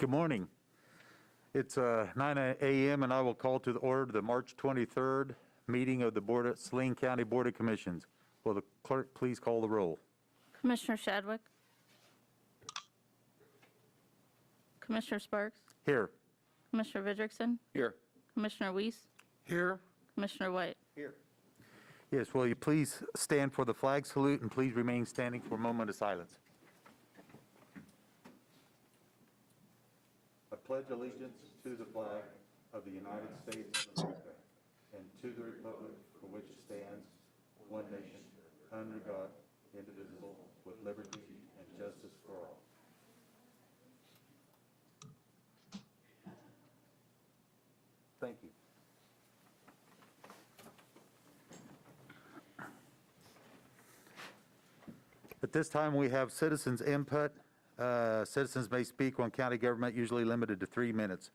Good morning. It's 9 a.m. and I will call to the order the March 23rd meeting of the Saline County Board of Commissions. Will the clerk please call the roll? Commissioner Shadwick. Commissioner Sparks. Here. Commissioner Vidrickson. Here. Commissioner Weiss. Here. Commissioner White. Here. Yes, will you please stand for the flag salute and please remain standing for a moment of silence. I pledge allegiance to the flag of the United States of America and to the republic for which it stands, one nation, under God, indivisible, with liberty and justice for all. Thank you. At this time, we have citizens' input. Citizens may speak on county government, usually limited to 3 minutes.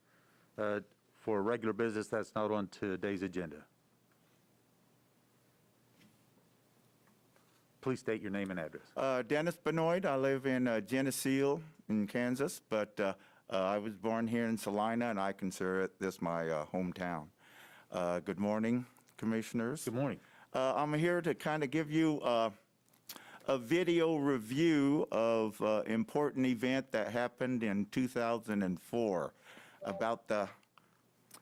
For regular business, that's not on today's agenda. Please state your name and address. Dennis Benoit. I live in Geneseo in Kansas, but I was born here in Salina, and I consider this my hometown. Good morning, commissioners. Good morning. I'm here to kind of give you a video review of an important event that happened in 2004 about the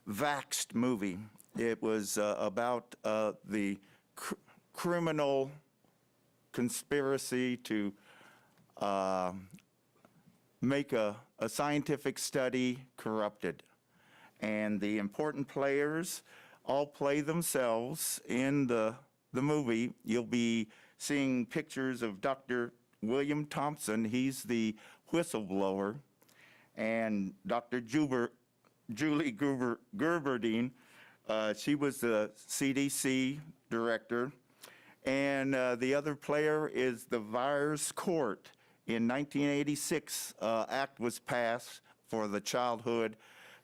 Vaxxed movie. It was about the criminal conspiracy to make a scientific study corrupted. And the important players all play themselves in the movie. You'll be seeing pictures of Dr. William Thompson. He's the whistleblower. And Dr. Julie Gerberdine, she was the CDC director. And the other player is the VAERS Court. In 1986, act was passed for the childhood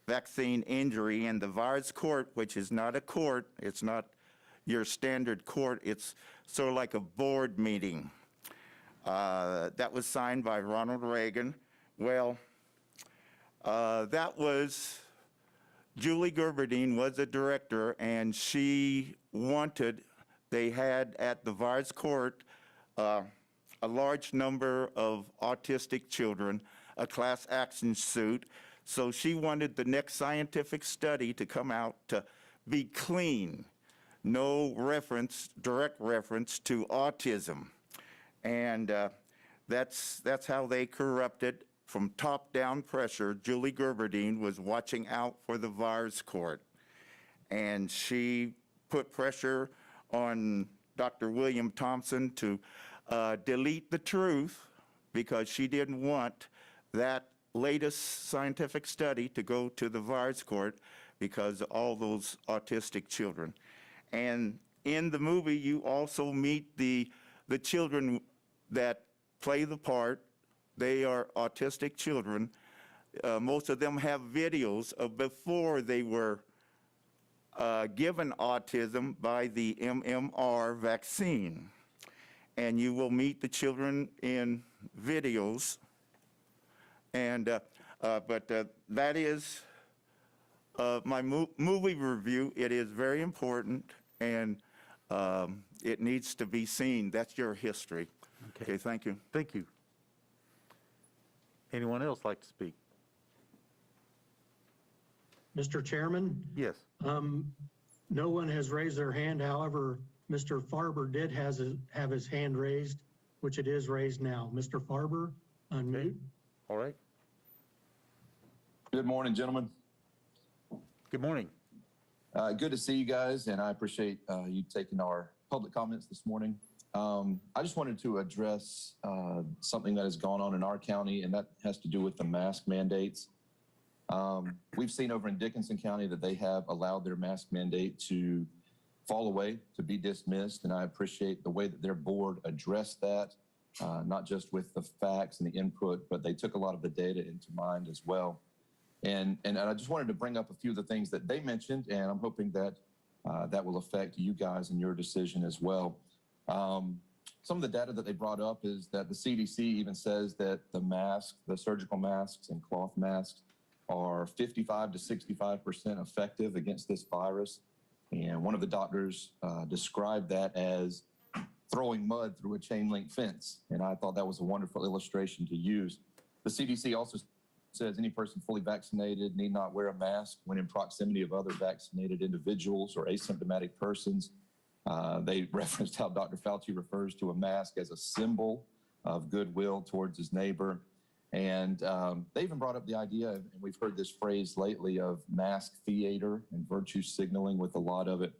vaccine injury, and the VAERS Court, which is not a court, it's not your standard court, it's sort of like a board meeting. That was signed by Ronald Reagan. Well, that was, Julie Gerberdine was a director, and she wanted, they had at the VAERS Court a large number of autistic children, a class action suit. So she wanted the next scientific study to come out to be clean, no reference, direct reference to autism. And that's how they corrupted from top-down pressure. Julie Gerberdine was watching out for the VAERS Court. And she put pressure on Dr. William Thompson to delete the truth because she didn't want that latest scientific study to go to the VAERS Court because of all those autistic children. And in the movie, you also meet the children that play the part. They are autistic children. Most of them have videos of before they were given autism by the MMR vaccine. And you will meet the children in videos. And, but that is my movie review. It is very important, and it needs to be seen. That's your history. Okay, thank you. Thank you. Anyone else like to speak? Mr. Chairman? Yes. No one has raised their hand. However, Mr. Farber did have his hand raised, which it is raised now. Mr. Farber, unmute. Okay. All right. Good morning, gentlemen. Good morning. Good to see you guys, and I appreciate you taking our public comments this morning. I just wanted to address something that has gone on in our county, and that has to do with the mask mandates. We've seen over in Dickinson County that they have allowed their mask mandate to fall away, to be dismissed, and I appreciate the way that their board addressed that, not just with the facts and the input, but they took a lot of the data into mind as well. And I just wanted to bring up a few of the things that they mentioned, and I'm hoping that that will affect you guys and your decision as well. Some of the data that they brought up is that the CDC even says that the surgical masks and cloth masks are 55 to 65% effective against this virus. And one of the doctors described that as throwing mud through a chain link fence. And I thought that was a wonderful illustration to use. The CDC also says any person fully vaccinated need not wear a mask when in proximity of other vaccinated individuals or asymptomatic persons. They referenced how Dr. Fauci refers to a mask as a symbol of goodwill towards his neighbor. And they even brought up the idea, and we've heard this phrase lately, of mask theater and virtue signaling with a lot of it.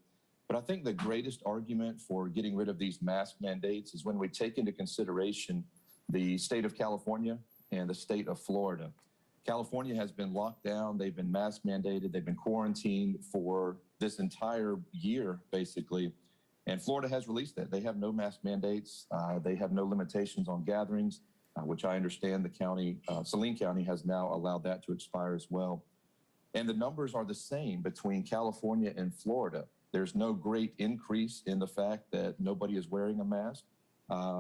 But I think the greatest argument for getting rid of these mask mandates is when we take into consideration the state of California and the state of Florida. California has been locked down. They've been mask mandated. They've been quarantined for this entire year, basically. And Florida has released that. They have no mask mandates. They have no limitations on gatherings, which I understand the county, Saline County, has now allowed that to expire as well. And the numbers are the same between California and Florida. There's no great increase in the fact that nobody is wearing a mask.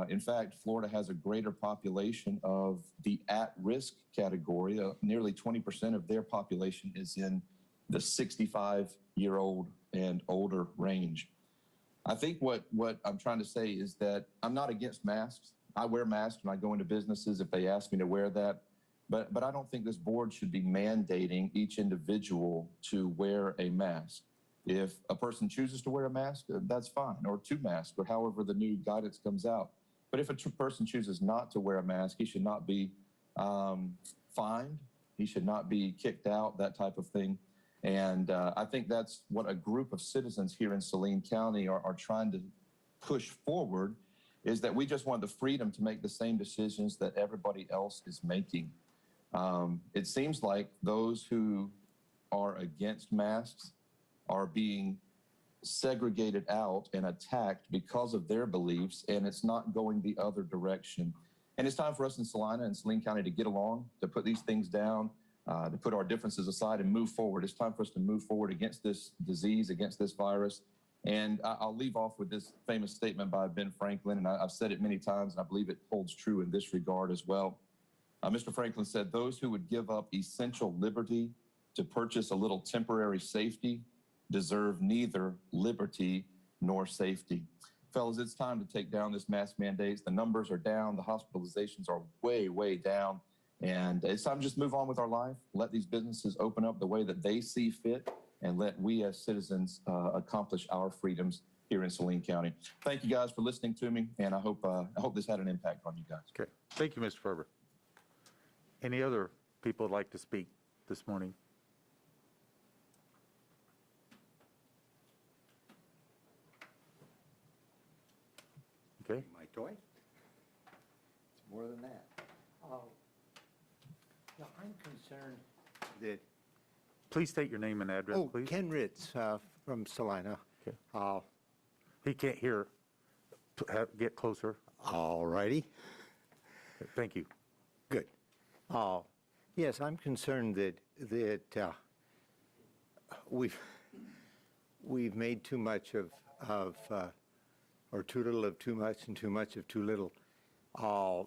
In fact, Florida has a greater population of the at-risk category. Nearly 20% of their population is in the 65-year-old and older range. I think what I'm trying to say is that I'm not against masks. I wear masks when I go into businesses if they ask me to wear that. But I don't think this board should be mandating each individual to wear a mask. If a person chooses to wear a mask, that's fine, or two masks, or however the new guidance comes out. But if a person chooses not to wear a mask, he should not be fined. He should not be kicked out, that type of thing. And I think that's what a group of citizens here in Saline County are trying to push forward, is that we just want the freedom to make the same decisions that everybody else is making. It seems like those who are against masks are being segregated out and attacked because of their beliefs, and it's not going the other direction. And it's time for us in Salina and Saline County to get along, to put these things down, to put our differences aside and move forward. It's time for us to move forward against this disease, against this virus. And I'll leave off with this famous statement by Ben Franklin, and I've said it many times, and I believe it holds true in this regard as well. Mr. Franklin said, "Those who would give up essential liberty to purchase a little temporary safety deserve neither liberty nor safety." Fellas, it's time to take down this mask mandates. The numbers are down. The hospitalizations are way, way down. And it's time to just move on with our life. Let these businesses open up the way that they see fit, and let we as citizens accomplish our freedoms here in Saline County. Thank you guys for listening to me, and I hope this had an impact on you guys. Okay. Thank you, Mr. Ferber. Any other people would like to speak this morning? Okay. My toy? It's more than that. Yeah, I'm concerned that, Please state your name and address, please. Ken Ritz from Salina. Okay. He can't hear. Get closer. All righty, Thank you. good. Yes, I'm concerned that we've made too much of or too little of too much and too much of too little. A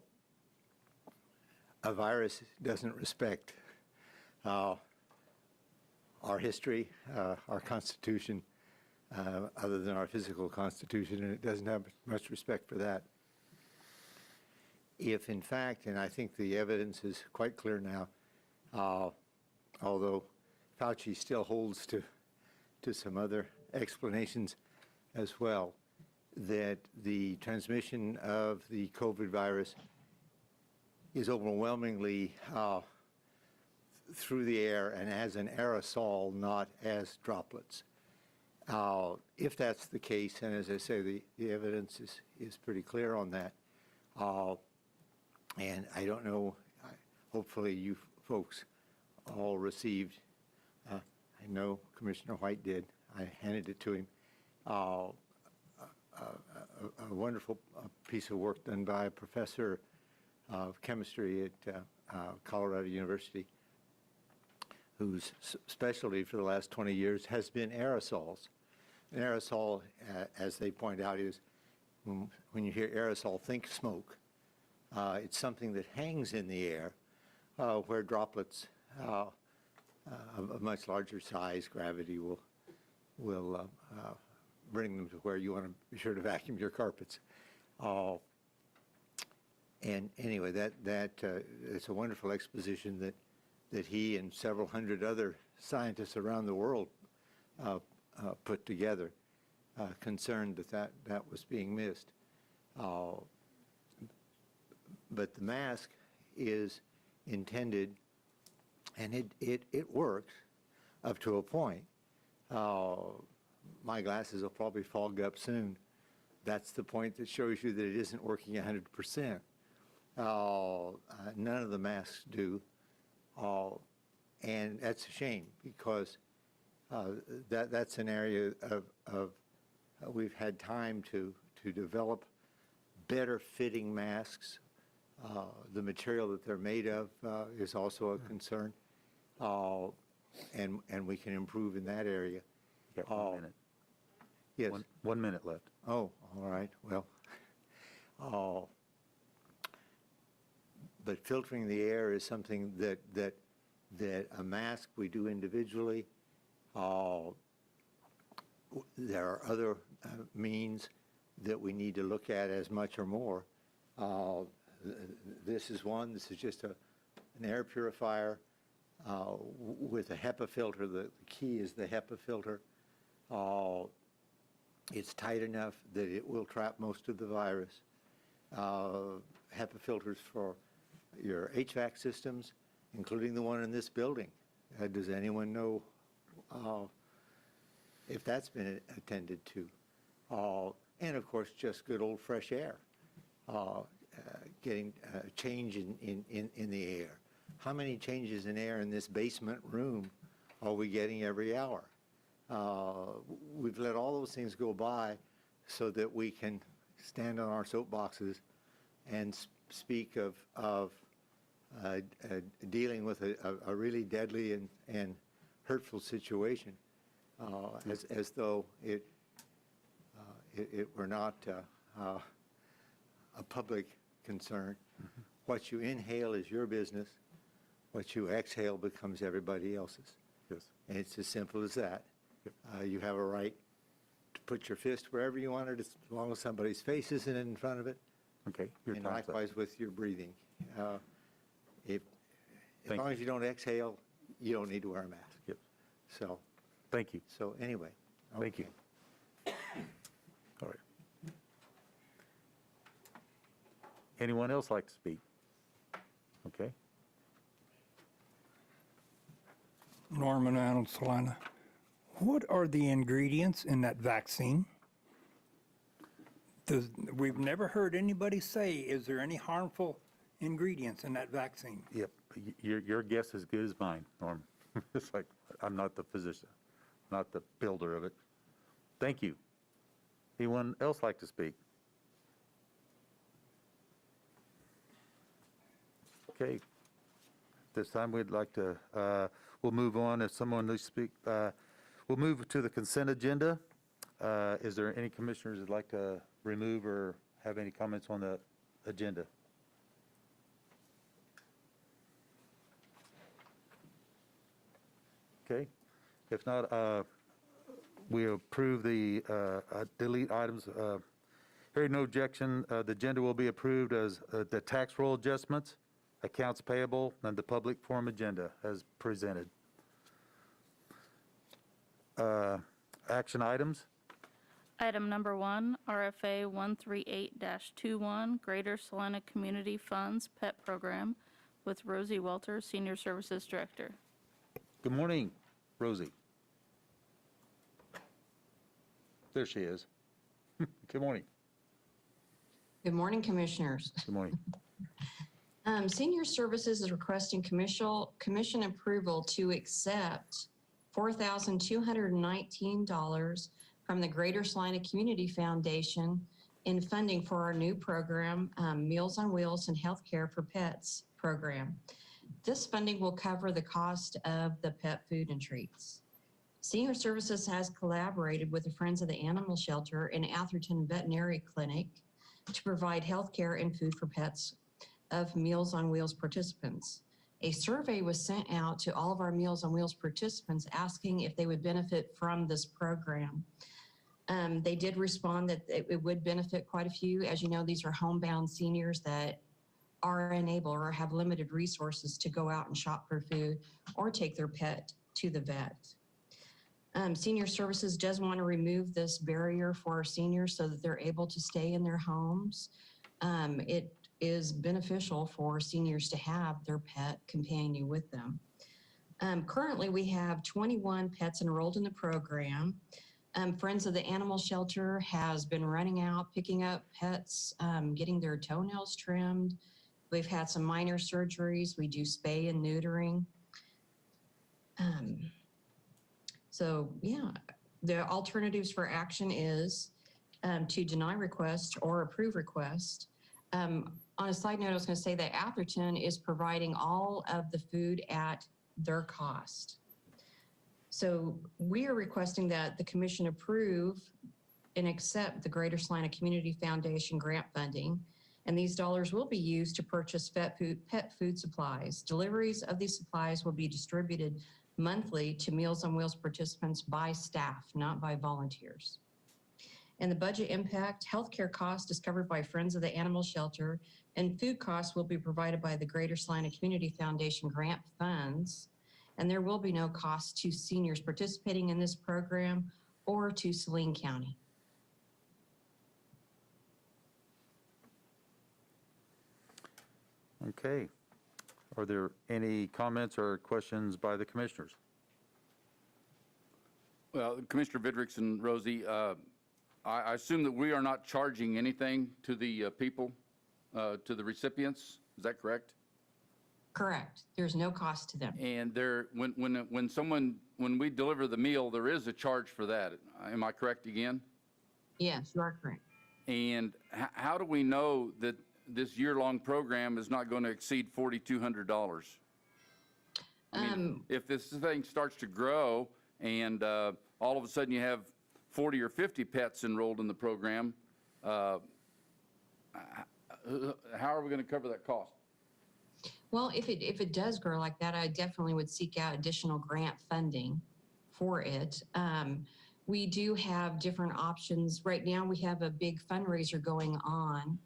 virus doesn't respect our history, our Constitution, other than our physical constitution, and it doesn't have much respect for that. If in fact, and I think the evidence is quite clear now, although Fauci still holds to some other explanations as well, that the transmission of the COVID virus is overwhelmingly through the air and as an aerosol, not as droplets. If that's the case, and as I say, the evidence is pretty clear on that, and I don't know, hopefully you folks all received, I know Commissioner White did, I handed it to him, a wonderful piece of work done by a professor of chemistry at Colorado University, whose specialty for the last 20 years has been aerosols. An aerosol, as they point out, is when you hear aerosol, think smoke. It's something that hangs in the air where droplets of much larger size, gravity will bring them to where you want to be sure to vacuum your carpets. And anyway, it's a wonderful exposition that he and several hundred other scientists around the world put together, concerned that was being missed. But the mask is intended, and it works up to a point. My glasses will probably fog up soon. That's the point that shows you that it isn't working 100%. None of the masks do. And that's a shame, because that's an area of we've had time to develop better fitting masks. The material that they're made of is also a concern, and we can improve in that area. You got 1 minute. Yes. 1 minute left. Oh, all right. Well, but filtering the air is something that a mask we do individually. There are other means that we need to look at as much or more. This is one. This is just an air purifier with a HEPA filter. The key is the HEPA filter. It's tight enough that it will trap most of the virus. HEPA filters for your HVAC systems, including the one in this building. Does anyone know if that's been attended to? And of course, just good old fresh air, getting a change in the air. How many changes in air in this basement room are we getting every hour? We've let all those things go by so that we can stand on our soapboxes and speak of dealing with a really deadly and hurtful situation, as though it were not a public concern. Mm-hmm. What you inhale is your business. What you exhale becomes everybody else's. Yes. And it's as simple as that. You have a right to put your fist wherever you want it, as long as somebody's face isn't in front of it. Okay. Your And time's up. likewise with your breathing. As Thank long as you don't exhale, you don't need to wear a mask. Yep. So Thank you. anyway. Thank you. Okay. All right. Anyone else like to speak? Okay. Norman Arnold, Salina. What are the ingredients in that vaccine? We've never heard anybody say, is there any harmful ingredients in that vaccine? Yep. Your guess is as good as mine, Norm. It's like, I'm not the physician, not the builder of it. Thank you. Anyone else like to speak? Okay. This time we'd like to, we'll move on. If someone needs to speak, we'll move to the consent agenda. Is there any commissioners that'd like to remove or have any comments on the agenda? Okay. If not, we approve the delete items. Hearing no objection, the agenda will be approved as the tax roll adjustments, accounts payable, and the public forum agenda as presented. Action items. Item number 1, RFA 138-21, Greater Salina Community Funds PET Program with Rosie Welter, Senior Services Director. Good morning, Rosie. There she is. Good morning. Good morning, Commissioners. Good morning. Senior Services is requesting commission approval to accept $4,219 from the Greater Salina Community Foundation in funding for our new program, Meals on Wheels and Healthcare for Pets program. This funding will cover the cost of the pet food and treats. Senior Services has collaborated with the Friends of the Animal Shelter and Atherton Veterinary Clinic to provide healthcare and food for pets of Meals on Wheels participants. a survey was sent out to all of our Meals on Wheels participants asking if they would benefit from this program. They did respond that it would benefit quite a few. As you know, these are homebound seniors that are unable or have limited resources to go out and shop for food or take their pet to the vet. Senior Services does want to remove this barrier for our seniors so that they're able to stay in their homes. It is beneficial for seniors to have their pet companion with them. Currently, we have 21 pets enrolled in the program. Friends of the Animal Shelter has been running out, picking up pets, getting their toenails trimmed. We've had some minor surgeries. We do spay and neutering. So yeah, the alternatives for action is to deny request or approve request. On a side note, I was going to say that Atherton is providing all of the food at their cost. So we are requesting that the commission approve and accept the Greater Salina Community Foundation grant funding. And these dollars will be used to purchase pet food supplies. Deliveries of these supplies will be distributed monthly to Meals on Wheels participants by staff, not by volunteers. And the budget impact, healthcare cost is covered by Friends of the Animal Shelter, and food costs will be provided by the Greater Salina Community Foundation grant funds. And there will be no cost to seniors participating in this program or to Saline County. Okay. Are there any comments or questions by the commissioners? Well, Commissioner Vidrix and Rosie, I assume that we are not charging anything to the people, to the recipients. Is that correct? Correct. There's no cost to them. And there, when we deliver the meal, there is a charge for that. Am I correct again? Yes, you are correct. And how do we know that this year-long program is not going to exceed $4,200? I mean, if this thing starts to grow and all of a sudden you have 40 or 50 pets enrolled in the program, how are we going to cover that cost? Well, if it does grow like that, I definitely would seek out additional grant funding for it. We do have different options. Right now, we have a big fundraiser going on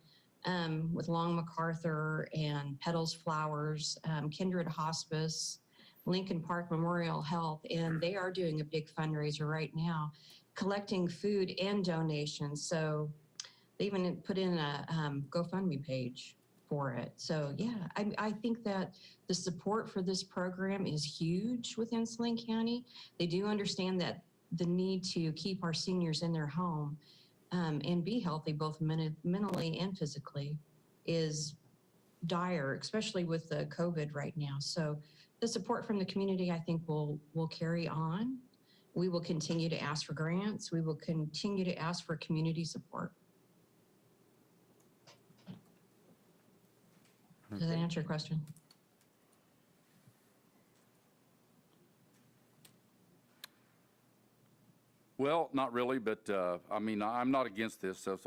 with Long MacArthur and Petals Flowers, Kindred Hospice, Lincoln Park Memorial Health, and they are doing a big fundraiser right now, collecting food and donations. So they even put in a GoFundMe page for it. So yeah, I think that the support for this program is huge within Saline County. They do understand that the need to keep our seniors in their home and be healthy, both mentally and physically, is dire, especially with the COVID right now. So the support from the community, I think, will carry on. We will continue to ask for grants. We will continue to ask for community support. Does that answer your question? Well, not really, but I mean, I'm not against this, so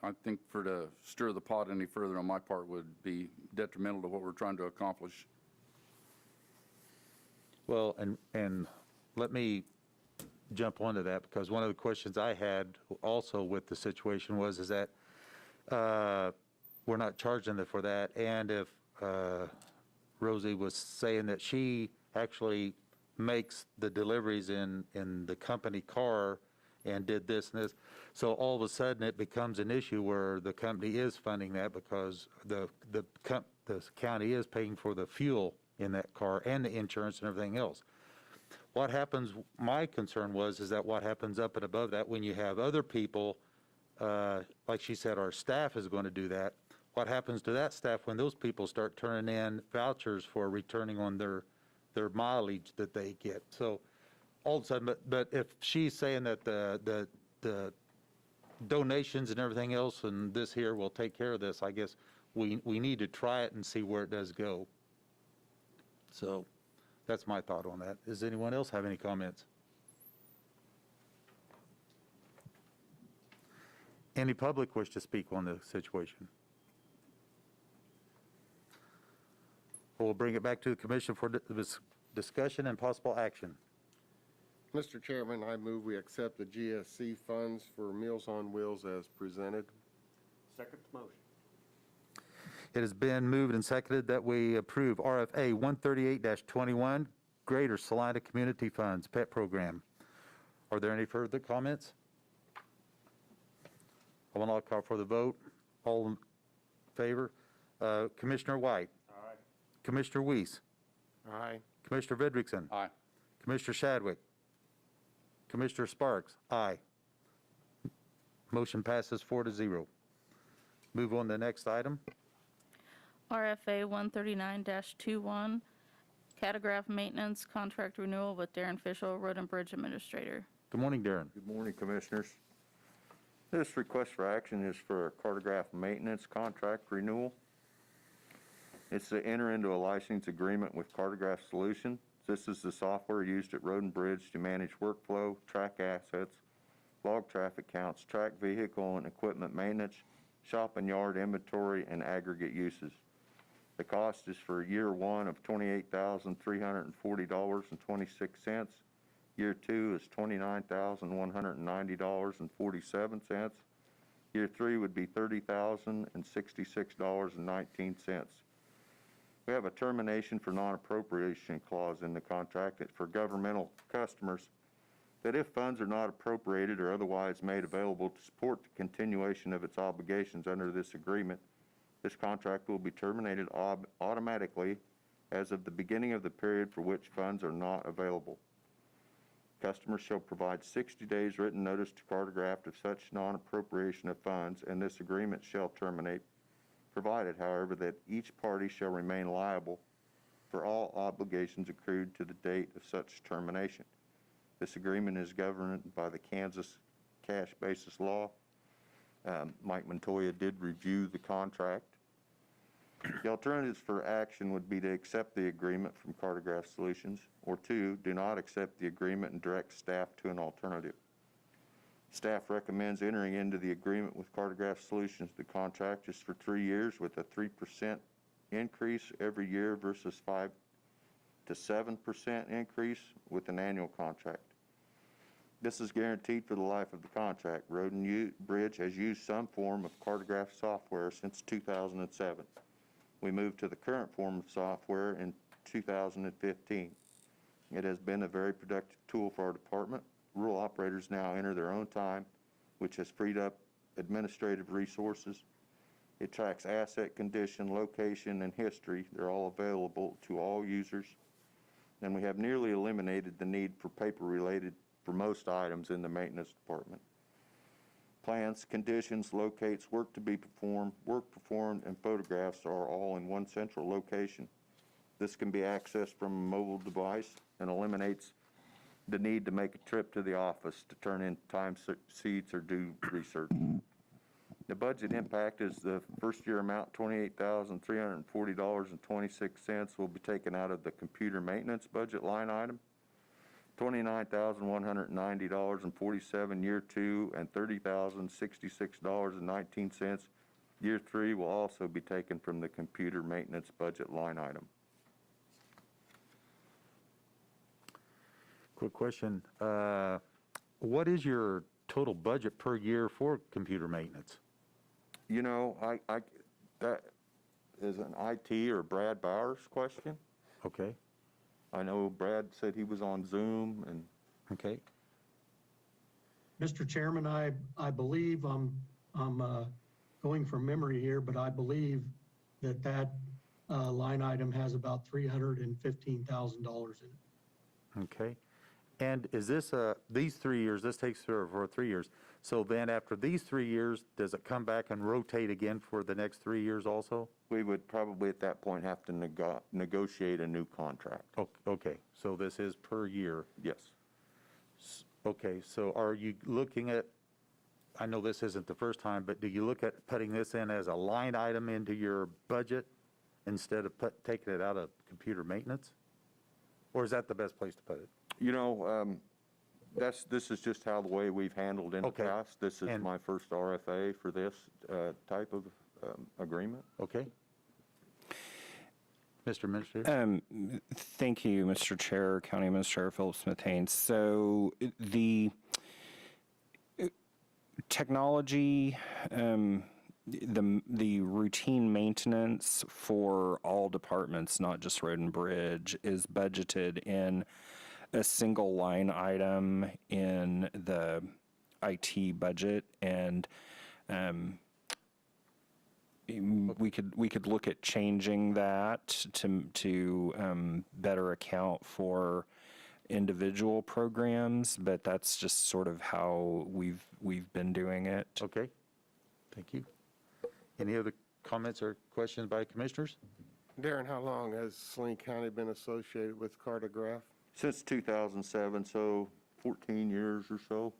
I think to stir the pot any further on my part would be detrimental to what we're trying to accomplish. Well, and let me jump onto that, because one of the questions I had also with the situation is that we're not charging them for that, and if Rosie was saying that she actually makes the deliveries in the company car and did this and this, so all of a sudden it becomes an issue where the company is funding that because the county is paying for the fuel in that car and the insurance and everything else. What happens, my concern is that what happens up and above that when you have other people, like she said, our staff is going to do that. What happens to that staff when those people start turning in vouchers for returning on their mileage that they get? So all of a sudden, but if she's saying that the donations and everything else and this here will take care of this, I guess we need to try it and see where it does go. So that's my thought on that. Does anyone else have any comments? Any public wish to speak on the situation? We'll bring it back to the commission for discussion and possible action. Mr. Chairman, I move we accept the GSC funds for Meals on Wheels as presented. Second motion. It has been moved and seconded that we approve RFA 138-21, Greater Salina Community Funds PET Program. Are there any further comments? I will now call for the vote. All in favor? Commissioner White. Aye. Commissioner Weiss. Aye. Commissioner Vidrickson. Aye. Commissioner Shadwick. Commissioner Sparks. Aye. Motion passes 4-0. Move on to the next item. RFA 139-21, Cartograph Maintenance Contract Renewal with Darren Fishel, Road and Bridge Administrator. Good morning, Darren. Good morning, Commissioners. This request for action is for a Cartograph maintenance contract renewal. It's to enter into a license agreement with Cartograph Solutions. This is the software used at Road and Bridge to manage workflow, track assets, log traffic counts, track vehicle and equipment maintenance, shop and yard inventory, and aggregate uses. The cost is for year one of $28,340.26. Year two is $29,190.47. Year three would be $30,066.19. We have a termination for non-appropriation clause in the contract for governmental customers that if funds are not appropriated or otherwise made available to support the continuation of its obligations under this agreement, this contract will be terminated automatically as of the beginning of the period for which funds are not available. Customers shall provide 60 days written notice to Cartograph of such non-appropriation of funds, and this agreement shall terminate, provided, however, that each party shall remain liable for all obligations accrued to the date of such termination. This agreement is governed by the Kansas cash basis law. Mike Montoya did review the contract. The alternatives for action would be to accept the agreement from Cartograph Solutions, or two, do not accept the agreement and direct staff to an alternative. Staff recommends entering into the agreement with Cartograph Solutions. The contract is for 3 years with a 3% increase every year versus 5 to 7% increase with an annual contract. This is guaranteed for the life of the contract. Road and Bridge has used some form of Cartograph software since 2007. We moved to the current form of software in 2015. It has been a very productive tool for our department. Rural operators now enter their own time, which has freed up administrative resources. It tracks asset condition, location, and history. They're all available to all users. And we have nearly eliminated the need for paper-related for most items in the maintenance department. Plans, conditions, locates, work to be performed, work performed, and photographs are all in one central location. This can be accessed from a mobile device and eliminates the need to make a trip to the office to turn in time sheets or do research. The budget impact is the first year amount, $28,340.26 will be taken out of the computer maintenance budget line item. $29,190.47 year two, and $30,066.19 year three will also be taken from the computer maintenance budget line item. Quick question. What is your total budget per year for computer maintenance? You know, that is an IT or Brad Bowers question. Okay. I know Brad said he was on Zoom and. Okay. Mr. Chairman, I believe I'm going from memory here, but I believe that line item has about $315,000 in it. Okay. And is this, these 3 years, this takes for 3 years. So then after these 3 years, does it come back and rotate again for the next 3 years also? We would probably at that point have to negotiate a new contract. Okay, so this is per year. Yes. Okay, so are you looking at, I know this isn't the first time, but do you look at putting this in as a line item into your budget instead of taking it out of computer maintenance? Or is that the best place to put it? You know, this is just how the way we've handled in the past. This is my first RFA for this type of agreement. Okay. Mr. Administrator? Thank you, Mr. Chair, County Administrator Philip Smith-Haynes. So the technology, the routine maintenance for all departments, not just Road and Bridge, is budgeted in a single line item in the IT budget, and we could look at changing that to better account for individual programs, but that's just sort of how we've been doing it. Okay, thank you. Any other comments or questions by commissioners? Darren, how long has Saline County been associated with Cartograph? Since 2007, so 14 years or so.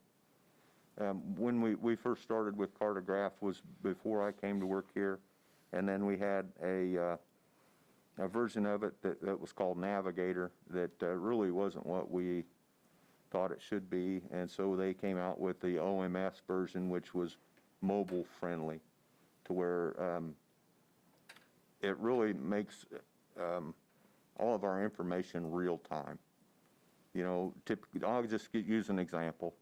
When we first started with Cartograph was before I came to work here, and then we had a version of it that was called Navigator that really wasn't what we thought it should be, and so they came out with the OMS version, which was mobile friendly, to where it really makes all of our information real time. You know, typically, I'll just use an example.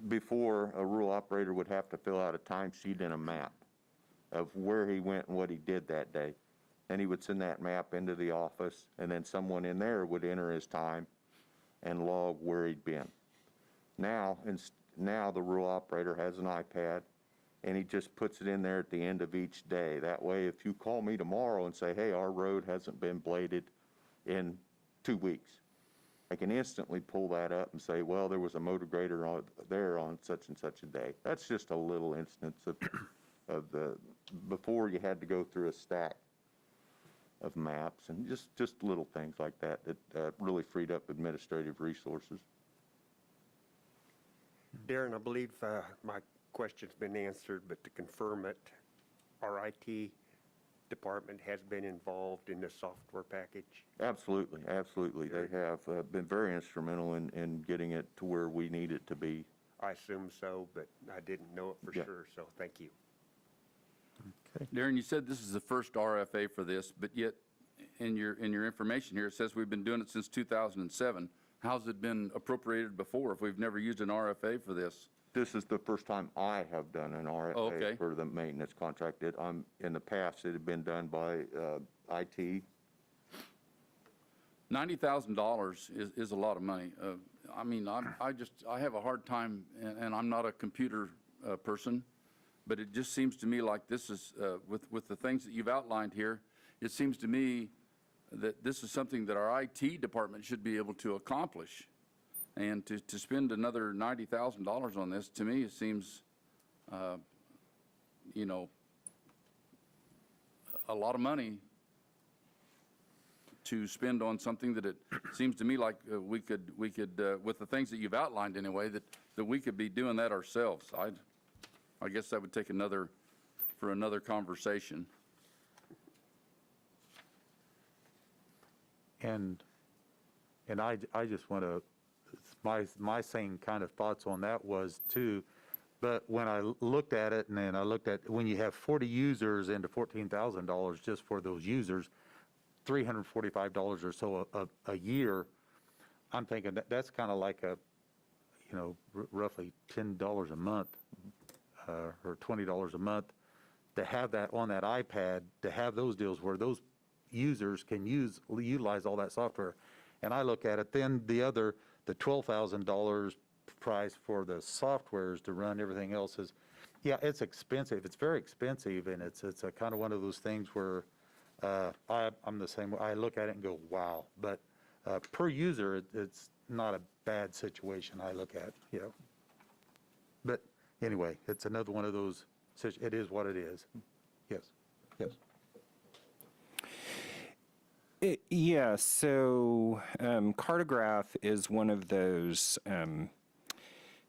Before, a rural operator would have to fill out a timesheet and a map of where he went and what he did that day. And he would send that map into the office, and then someone in there would enter his time and log where he'd been. Now the rural operator has an iPad, and he just puts it in there at the end of each day. That way, if you call me tomorrow and say, hey, our road hasn't been bladed in 2 weeks, I can instantly pull that up and say, well, there was a motor grader there on such and such a day. That's just a little instance of the, before you had to go through a stack of maps, and just little things like that really freed up administrative resources. Darren, I believe my question's been answered, but to confirm it, our IT department has been involved in the software package? Absolutely, absolutely. They have been very instrumental in getting it to where we need it to be. I assume so, but I didn't know it for sure, so thank you. Darren, you said this is the first RFA for this, but yet in your information here, it says we've been doing it since 2007. How's it been appropriated before if we've never used an RFA for this? This is the first time I have done an RFA for the maintenance contract. In the past, it had been done by IT. $90,000 is a lot of money. I mean, I have a hard time, and I'm not a computer person, but it just seems to me like this is, with the things that you've outlined here, it seems to me that this is something that our IT department should be able to accomplish. And to spend another $90,000 on this, to me, it seems, you know, a lot of money to spend on something that it seems to me like we could, with the things that you've outlined anyway, that we could be doing that ourselves. I guess that would take another conversation. And I just want to, my same kind of thoughts on that was too, but when I looked at it, and then I looked at, when you have 40 users into $14,000 just for those users, $345 or so a year, I'm thinking that's kind of like roughly $10 a month or $20 a month to have that on that iPad, to have those deals where those users can utilize all that software. And I look at it, then the $12,000 price for the softwares to run everything else is, yeah, it's expensive. It's very expensive, and it's a kind of one of those things where I'm the same way. I look at it and go, wow. But per user, it's not a bad situation I look at, you know. But anyway, it's another one of those, it is what it is. Yes, yes. Yeah, so Cartograph is one of those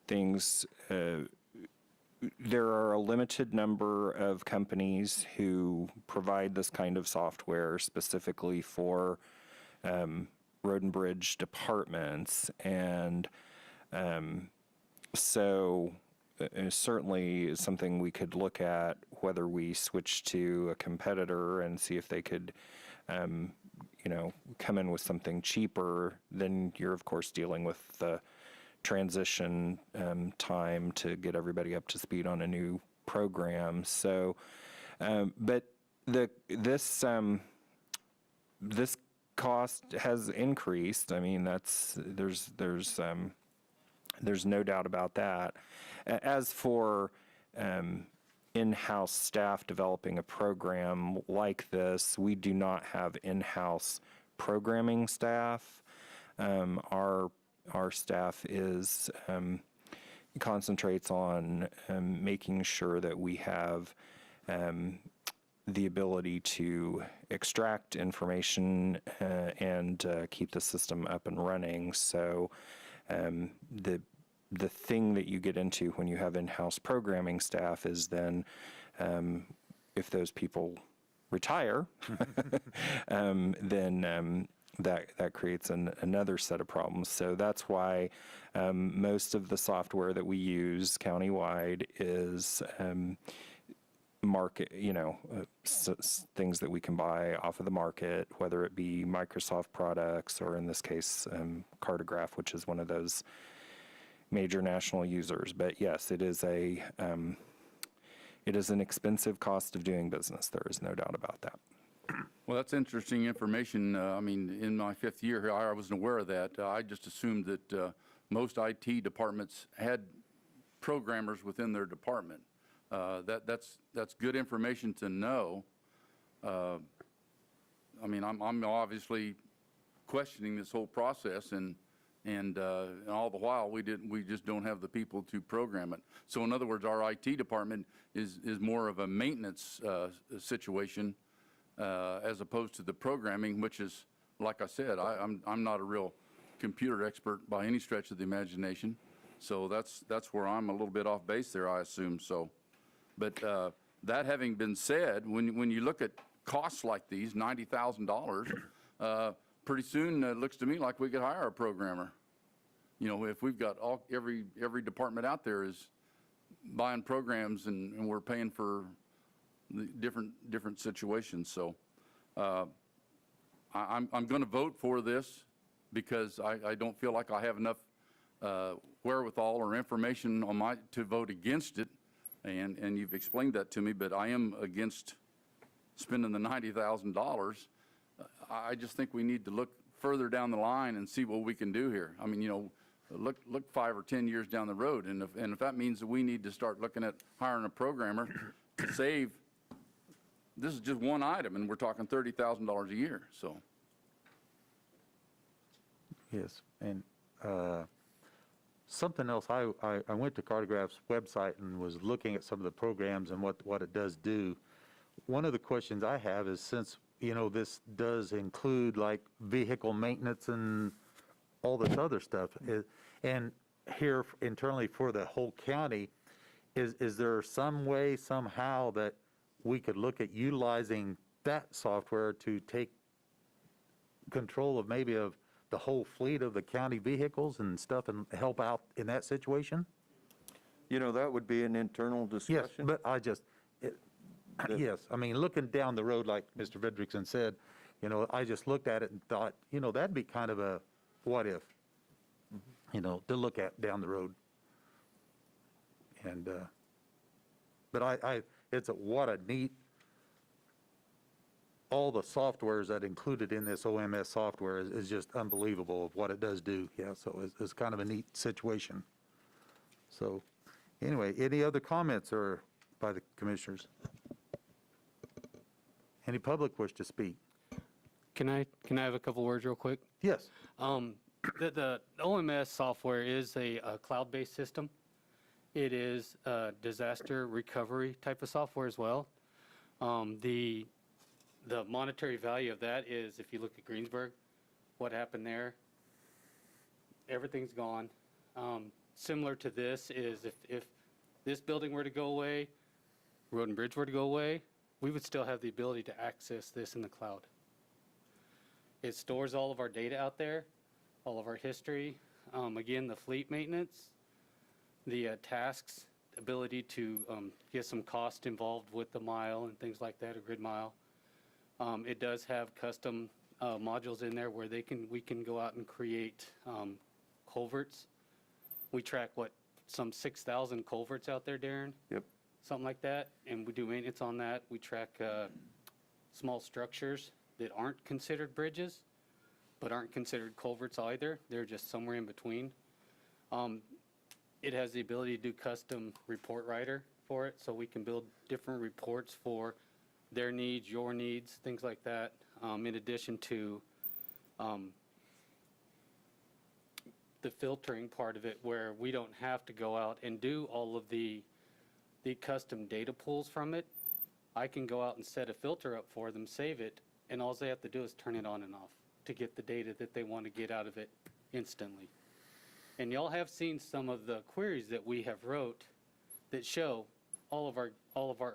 things. There are a limited number of companies who provide this kind of software specifically for road and bridge departments. And so certainly something we could look at, whether we switch to a competitor and see if they could, come in with something cheaper. Then you're, of course, dealing with the transition time to get everybody up to speed on a new program. So, but this cost has increased. I mean, there's no doubt about that. As for in-house staff developing a program like this, we do not have in-house programming staff. Our staff concentrates on making sure that we have the ability to extract information and keep the system up and running. So the thing that you get into when you have in-house programming staff is then if those people retire, then that creates another set of problems. So that's why most of the software that we use countywide is market, things that we can buy off of the market, whether it be Microsoft products or in this case, Cartograph, which is one of those major national users. But yes, it is an expensive cost of doing business. There is no doubt about that. Well, that's interesting information. I mean, in my 5th year here, I wasn't aware of that. I just assumed that most IT departments had programmers within their department. That's good information to know. I mean, I'm obviously questioning this whole process, and all the while we just don't have the people to program it. So in other words, our IT department is more of a maintenance situation as opposed to the programming, which is, like I said, I'm not a real computer expert by any stretch of the imagination. So that's where I'm a little bit off base there, I assume. So, but that having been said, when you look at costs like these, $90,000, pretty soon it looks to me like we could hire a programmer. If we've got every department out there is buying programs and we're paying for the different situations. So I'm going to vote for this because I don't feel like I have enough wherewithal or information to vote against it. And you've explained that to me, but I am against spending the $90,000. I just think we need to look further down the line and see what we can do here. I mean, look 5 or 10 years down the road, and if that means that we need to start looking at hiring a programmer to save, this is just one item, and we're talking $30,000 a year. So. Yes, and something else, I went to Cartograph's website and was looking at some of the programs and what it does do. One of the questions I have is, since this does include like vehicle maintenance and all this other stuff, and here internally for the whole county, is there some way somehow that we could look at utilizing that software to take control of maybe of the whole fleet of the county vehicles and stuff and help out in that situation? That would be an internal discussion. Yes, but yes, I mean, looking down the road, like Mr. Vedrickson said, I just looked at it and thought, that'd be kind of a what if, to look at down the road. And, but what a neat, all the softwares that included in this OMS software is just unbelievable of what it does do. Yeah, so it's kind of a neat situation. So anyway, any other comments or by the commissioners? Any public wish to speak? Can I have a couple words real quick? Yes. The OMS software is a cloud-based system. It is a disaster recovery type of software as well. The monetary value of that is, if you look at Greensburg, what happened there, everything's gone. Similar to this is if this building were to go away, Road and Bridge were to go away, we would still have the ability to access this in the cloud. It stores all of our data out there, all of our history. Again, the fleet maintenance, the tasks ability to get some cost involved with the mile and things like that, a grid mile. It does have custom modules in there where we can go out and create culverts. We track some 6,000 culverts out there, Darren? Yep. Something like that, and we do maintenance on that. We track small structures that aren't considered bridges, but aren't considered culverts either. They're just somewhere in between. It has the ability to do custom report writer for it, so we can build different reports for their needs, your needs, things like that, in addition to the filtering part of it, where we don't have to go out and do all of the custom data pulls from it. I can go out and set a filter up for them, save it, and all they have to do is turn it on and off to get the data that they want to get out of it instantly. And y'all have seen some of the queries that we have wrote that show all of our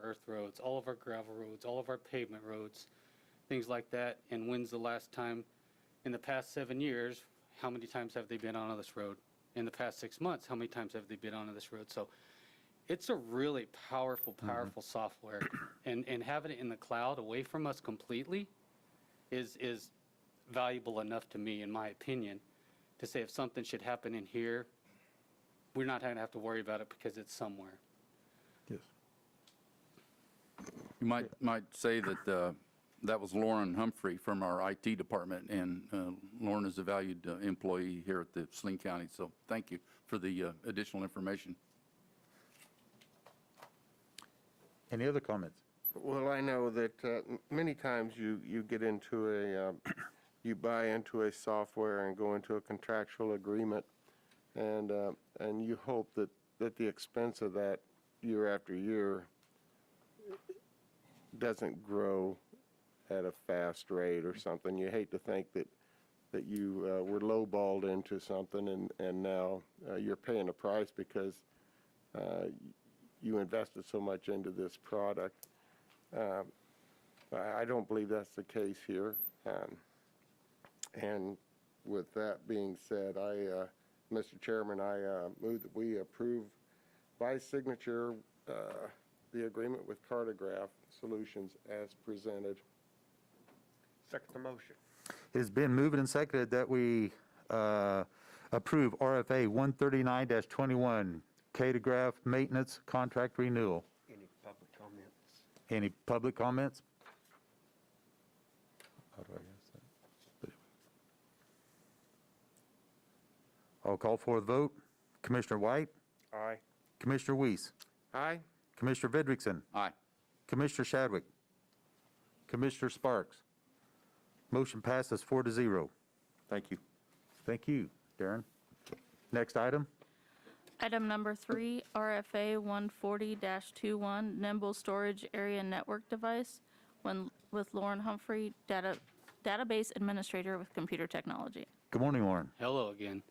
earth roads, all of our gravel roads, all of our pavement roads, things like that. And when's the last time in the past 7 years, how many times have they been on this road? In the past 6 months, how many times have they been on this road? So it's a really powerful software. And having it in the cloud away from us completely is valuable enough to me, in my opinion, to say if something should happen in here, we're not going to have to worry about it because it's somewhere. Yes. You might say that that was Lauren Humphrey from our IT department, and Lauren is a valued employee here at the Saline County, so thank you for the additional information. Any other comments? Well, I know that many times you get into you buy into a software and go into a contractual agreement, and you hope that the expense of that year after year doesn't grow at a fast rate or something. You hate to think that you were lowballed into something and now you're paying a price because you invested so much into this product. I don't believe that's the case here. And with that being said, Mr. Chairman, I move that we approve by signature the agreement with Cartograph Solutions as presented. Second the motion. It has been moved and seconded that we approve RFA 139-21, Cartograph Maintenance Contract Renewal. Any public comments? Any public comments? How do I ask that? I'll call for the vote. Commissioner White? Aye. Commissioner Weiss? Aye. Commissioner Vidrickson? Aye. Commissioner Shadwick? Commissioner Sparks? Motion passes 4-0. Thank you. Thank you, Darren. Next item. Item number 3, RFA 140-21, Nimble Storage Area Network Device, with Lauren Humphrey, Database Administrator with Computer Technology. Good morning, Lauren. Hello again.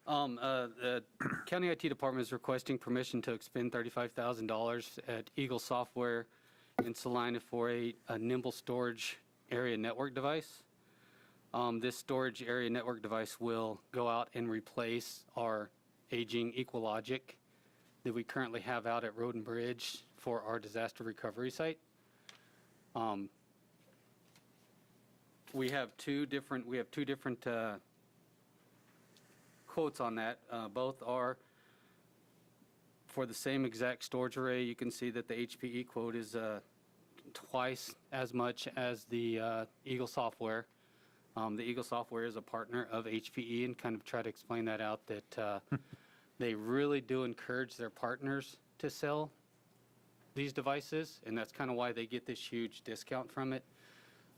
The County IT Department is requesting permission to expend $35,000 at Eagle Software in Salina for a Nimble Storage Area Network Device. This storage area network device will go out and replace our aging Equalogic that we currently have out at Road and Bridge for our disaster recovery site. We have two different quotes on that. Both are for the same exact storage array. You can see that the HPE quote is twice as much as the Eagle Software. The Eagle Software is a partner of HPE, and kind of try to explain that out, that they really do encourage their partners to sell these devices, and that's kind of why they get this huge discount from it.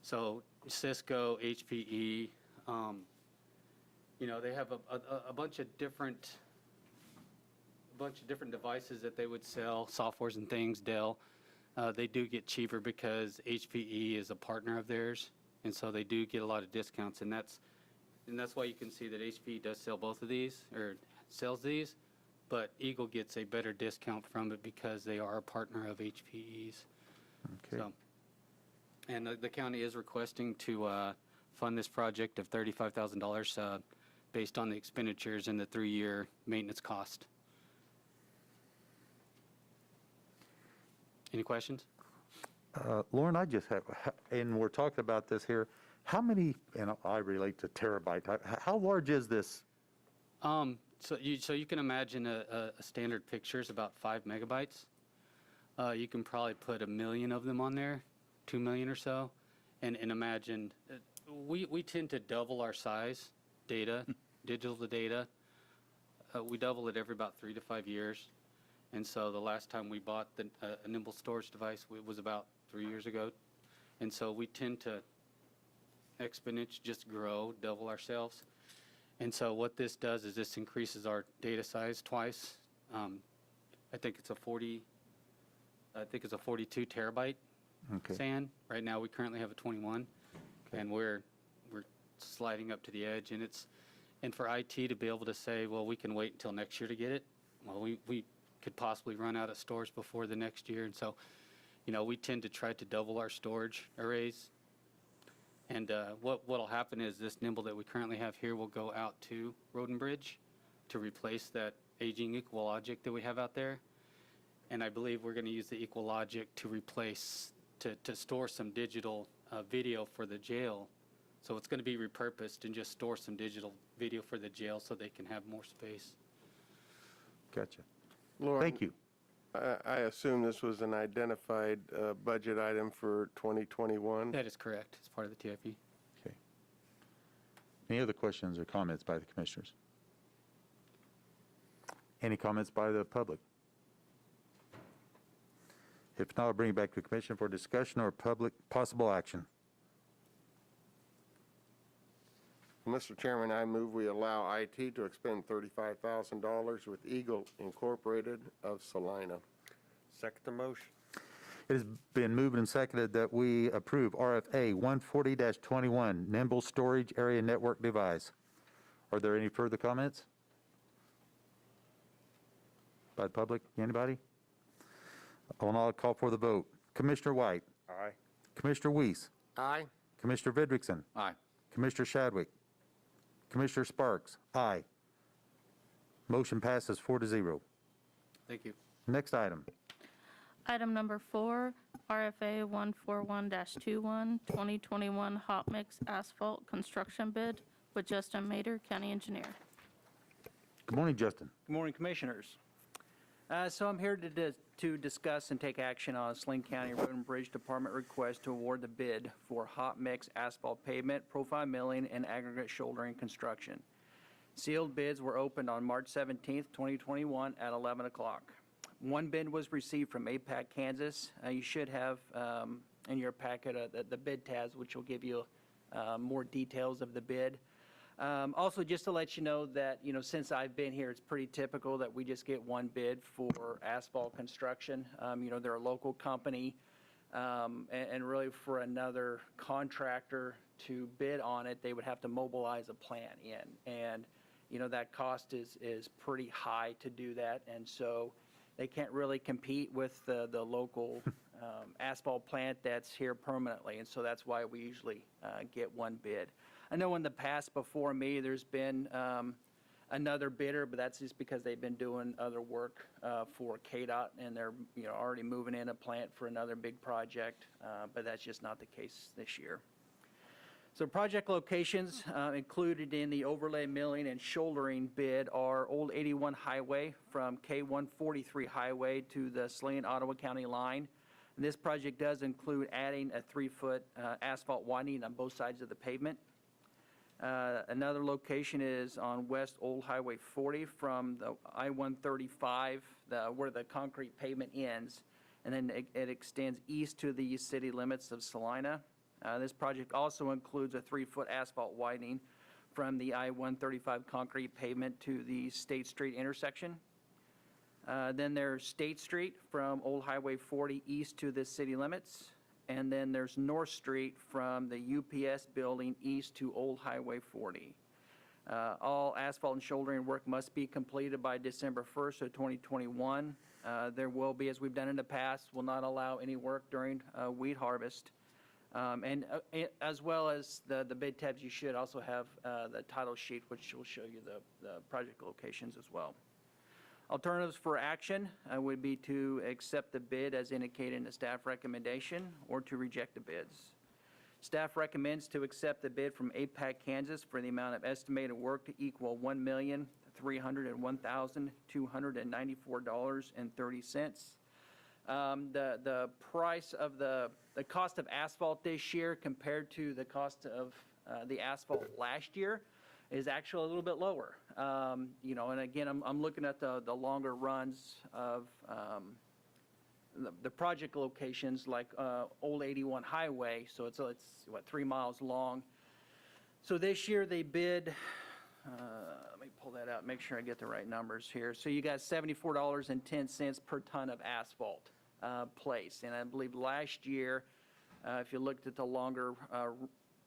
So Cisco, HPE, they have a bunch of different devices that they would sell, softwares and things, Dell. They do get cheaper because HPE is a partner of theirs, and so they do get a lot of discounts, and that's why you can see that HPE does sell both of these, or sells these, but Eagle gets a better discount from it because they are a partner of HPE's. Okay. So, and the county is requesting to fund this project of $35,000 based on the expenditures and the 3-year maintenance cost. Any questions? Lauren, I just have, and we're talking about this here, how many, and I relate to terabyte, how large is this? So you can imagine a standard picture is about 5 megabytes. You can probably put 1 million of them on there, 2 million or so, and imagine, we tend to double our size, digital data. We double it every about 3 to 5 years. And so the last time we bought a Nimble storage device was about 3 years ago. And so we tend to exponentially just grow, double ourselves. And so what this does is this increases our data size twice. I think it's a 42 terabyte SAN. Right now we currently have a 21, and we're sliding up to the edge. And for IT to be able to say, well, we can wait until next year to get it. Well, we could possibly run out of storage before the next year. And so, we tend to try to double our storage arrays. And what'll happen is this Nimble that we currently have here will go out to Road and Bridge to replace that aging EqualLogic that we have out there. And I believe we're going to use the EqualLogic to replace, to store some digital video for the jail. So it's going to be repurposed and just store some digital video for the jail so they can have more space. Gotcha. Lauren, Thank you. I assume this was an identified budget item for 2021? That is correct. It's part of the TIP. Okay. Any other questions or comments by the commissioners? Any comments by the public? If not, I'll bring it back to the commission for discussion or possible action. Mr. Chairman, I move we allow IT to expend $35,000 with Eagle Incorporated of Salina. Second the motion. It has been moved and seconded that we approve RFA 140-21, Nimble Storage Area Network Device. Are there any further comments? By the public, anybody? I'll call for the vote. Commissioner White. Aye. Commissioner Weiss. Aye. Commissioner Vidrickson. Aye. Commissioner Shadwick. Commissioner Sparks. Aye. Motion passes 4-0. Thank you. Next item. Item number 4, RFA 141-21, 2021 hot mix asphalt construction bid with Justin Mader, County Engineer. Good morning, Justin. Good morning, Commissioners. So I'm here to discuss and take action on a Saline County Road and Bridge Department request to award the bid for hot mix asphalt pavement, profile milling, and aggregate shouldering construction. Sealed bids were opened on March 17th, 2021 at 11 o'clock. One bid was received from APAC, Kansas. You should have in your packet the bid tabs, which will give you more details of the bid. Also, just to let you know that, since I've been here, it's pretty typical that we just get one bid for asphalt construction. They're a local company, and really for another contractor to bid on it, they would have to mobilize a plant in. And, that cost is pretty high to do that. And so they can't really compete with the local asphalt plant that's here permanently. And so that's why we usually get one bid. I know in the past before me, there's been another bidder, but that's just because they've been doing other work for KDOT, and they're already moving in a plant for another big project, but that's just not the case this year. So project locations included in the overlay milling and shouldering bid are Old 81 Highway from K143 Highway to the Saline Ottawa County line. And this project does include adding a 3-foot asphalt widening on both sides of the pavement. Another location is on West Old Highway 40 from the I-135, where the concrete pavement ends, and then it extends east to the city limits of Salina. This project also includes a 3-foot asphalt widening from the I-135 concrete pavement to the State Street intersection. Then there's State Street from Old Highway 40 east to the city limits. And then there's North Street from the UPS building east to Old Highway 40. All asphalt and shouldering work must be completed by December 1st of 2021. There will be, as we've done in the past, will not allow any work during wheat harvest. And as well as the bid tabs, you should also have the title sheet, which will show you the project locations as well. Alternatives for action would be to accept the bid as indicated in the staff recommendation or to reject the bids. Staff recommends to accept the bid from APAC Kansas for the amount of estimated work to equal $1,301,294.30. The price of the cost of asphalt this year compared to the cost of the asphalt last year is actually a little bit lower. You know, and again, I'm looking at the longer runs of the project locations like Old 81 Highway, so it's what, 3 miles long. So this year they bid, let me pull that out, make sure I get the right numbers here. So you got $74.10 per ton of asphalt placed. And I believe last year, if you looked at the longer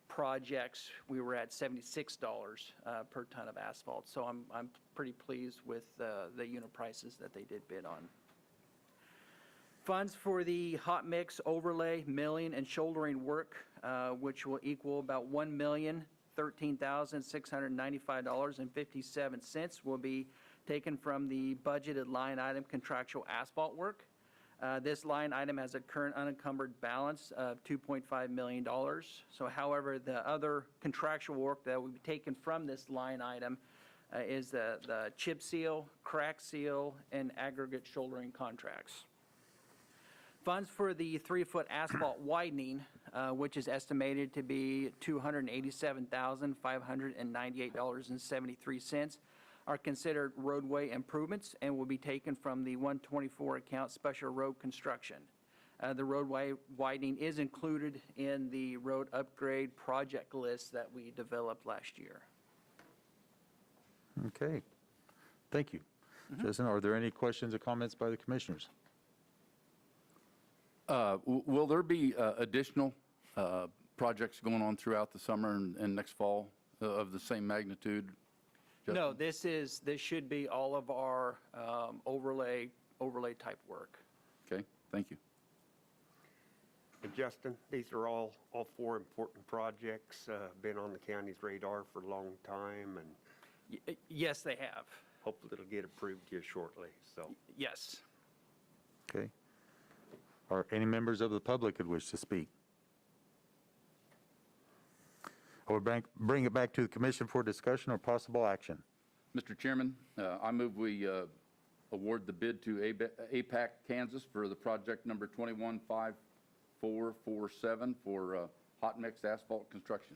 projects, we were at $76 per ton of asphalt. So I'm pretty pleased with the unit prices that they did bid on. Funds for the hot mix, overlay, milling, and shouldering work, which will equal about $1,013,695.57, will be taken from the budgeted line item contractual asphalt work. This line item has a current unencumbered balance of $2.5 million. So however, the other contractual work that will be taken from this line item is the chip seal, crack seal, and aggregate shouldering contracts. Funds for the 3-foot asphalt widening, which is estimated to be $287,598.73, are considered roadway improvements and will be taken from the 124 account special road construction. The roadway widening is included in the road upgrade project list that we developed last year. Okay, thank you. Justin, are there any questions or comments by the commissioners? Will there be additional projects going on throughout the summer and next fall of the same magnitude? Justin? No, this should be all of our overlay type work. Okay, thank you. And Justin, these are all 4 important projects, been on the county's radar for a long time, and Yes, they have. hopefully it'll get approved here shortly, so. Yes. Okay. Are any members of the public that wish to speak? I would bring it back to the commission for discussion or possible action. Mr. Chairman, I move we award the bid to APAC Kansas for the project number 215447 for hot mix asphalt construction.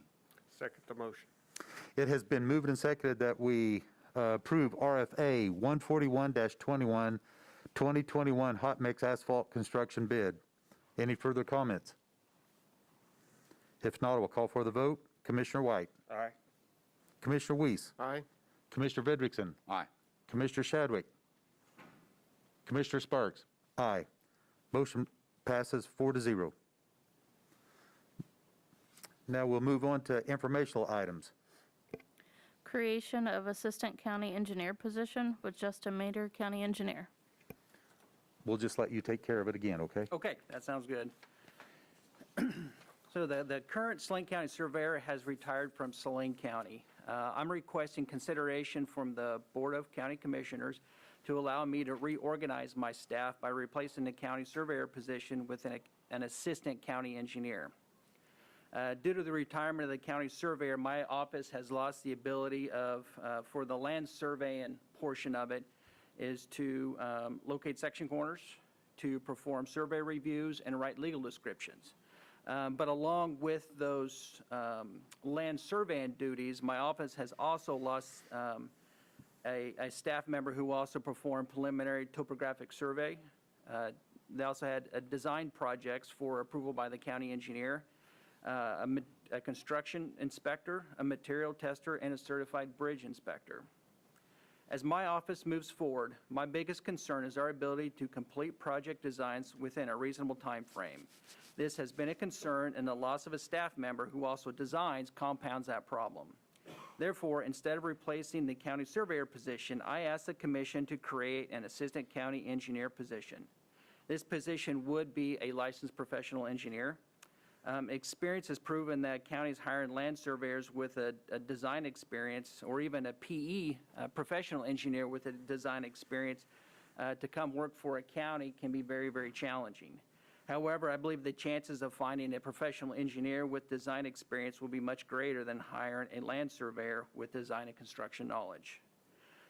Second the motion. It has been moved and seconded that we approve RFA 141-21 2021 hot mix asphalt construction bid. Any further comments? If not, I will call for the vote. Commissioner White. Aye. Commissioner Weiss. Aye. Commissioner Vidrickson. Aye. Commissioner Shadwick. Commissioner Sparks. Aye. Motion passes 4-0. Now we'll move on to informational items. Creation of Assistant County Engineer position with Justin Mader, County Engineer. We'll just let you take care of it again, okay? Okay, that sounds good. So the current Saline County surveyor has retired from Saline County. I'm requesting consideration from the Board of County Commissioners to allow me to reorganize my staff by replacing the county surveyor position with an assistant county engineer. Due to the retirement of the county surveyor, my office has lost the ability for the land surveying portion of it, is to locate section corners, to perform survey reviews, and write legal descriptions. But along with those land surveying duties, my office has also lost a staff member who also performed preliminary topographic survey. They also had design projects for approval by the county engineer, a construction inspector, a material tester, and a certified bridge inspector. As my office moves forward, my biggest concern is our ability to complete project designs within a reasonable time frame. This has been a concern, and the loss of a staff member who also designs compounds that problem. Therefore, instead of replacing the county surveyor position, I asked the commission to create an assistant county engineer position. This position would be a licensed professional engineer. Experience has proven that counties hiring land surveyors with a design experience, or even a PE, professional engineer with a design experience, to come work for a county can be very, very challenging. However, I believe the chances of finding a professional engineer with design experience will be much greater than hiring a land surveyor with design and construction knowledge.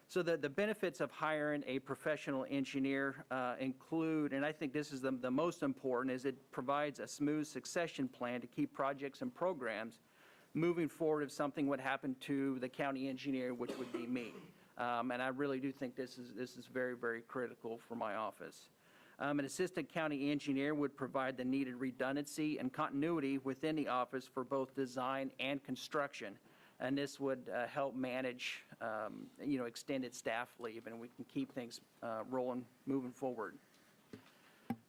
So the benefits of hiring a professional engineer include, and I think this is the most important, is it provides a smooth succession plan to keep projects and programs moving forward if something would happen to the county engineer, which would be me. And I really do think this is very, very critical for my office. An assistant county engineer would provide the needed redundancy and continuity within the office for both design and construction. And this would help manage, extended staff leave, and we can keep things rolling, moving forward.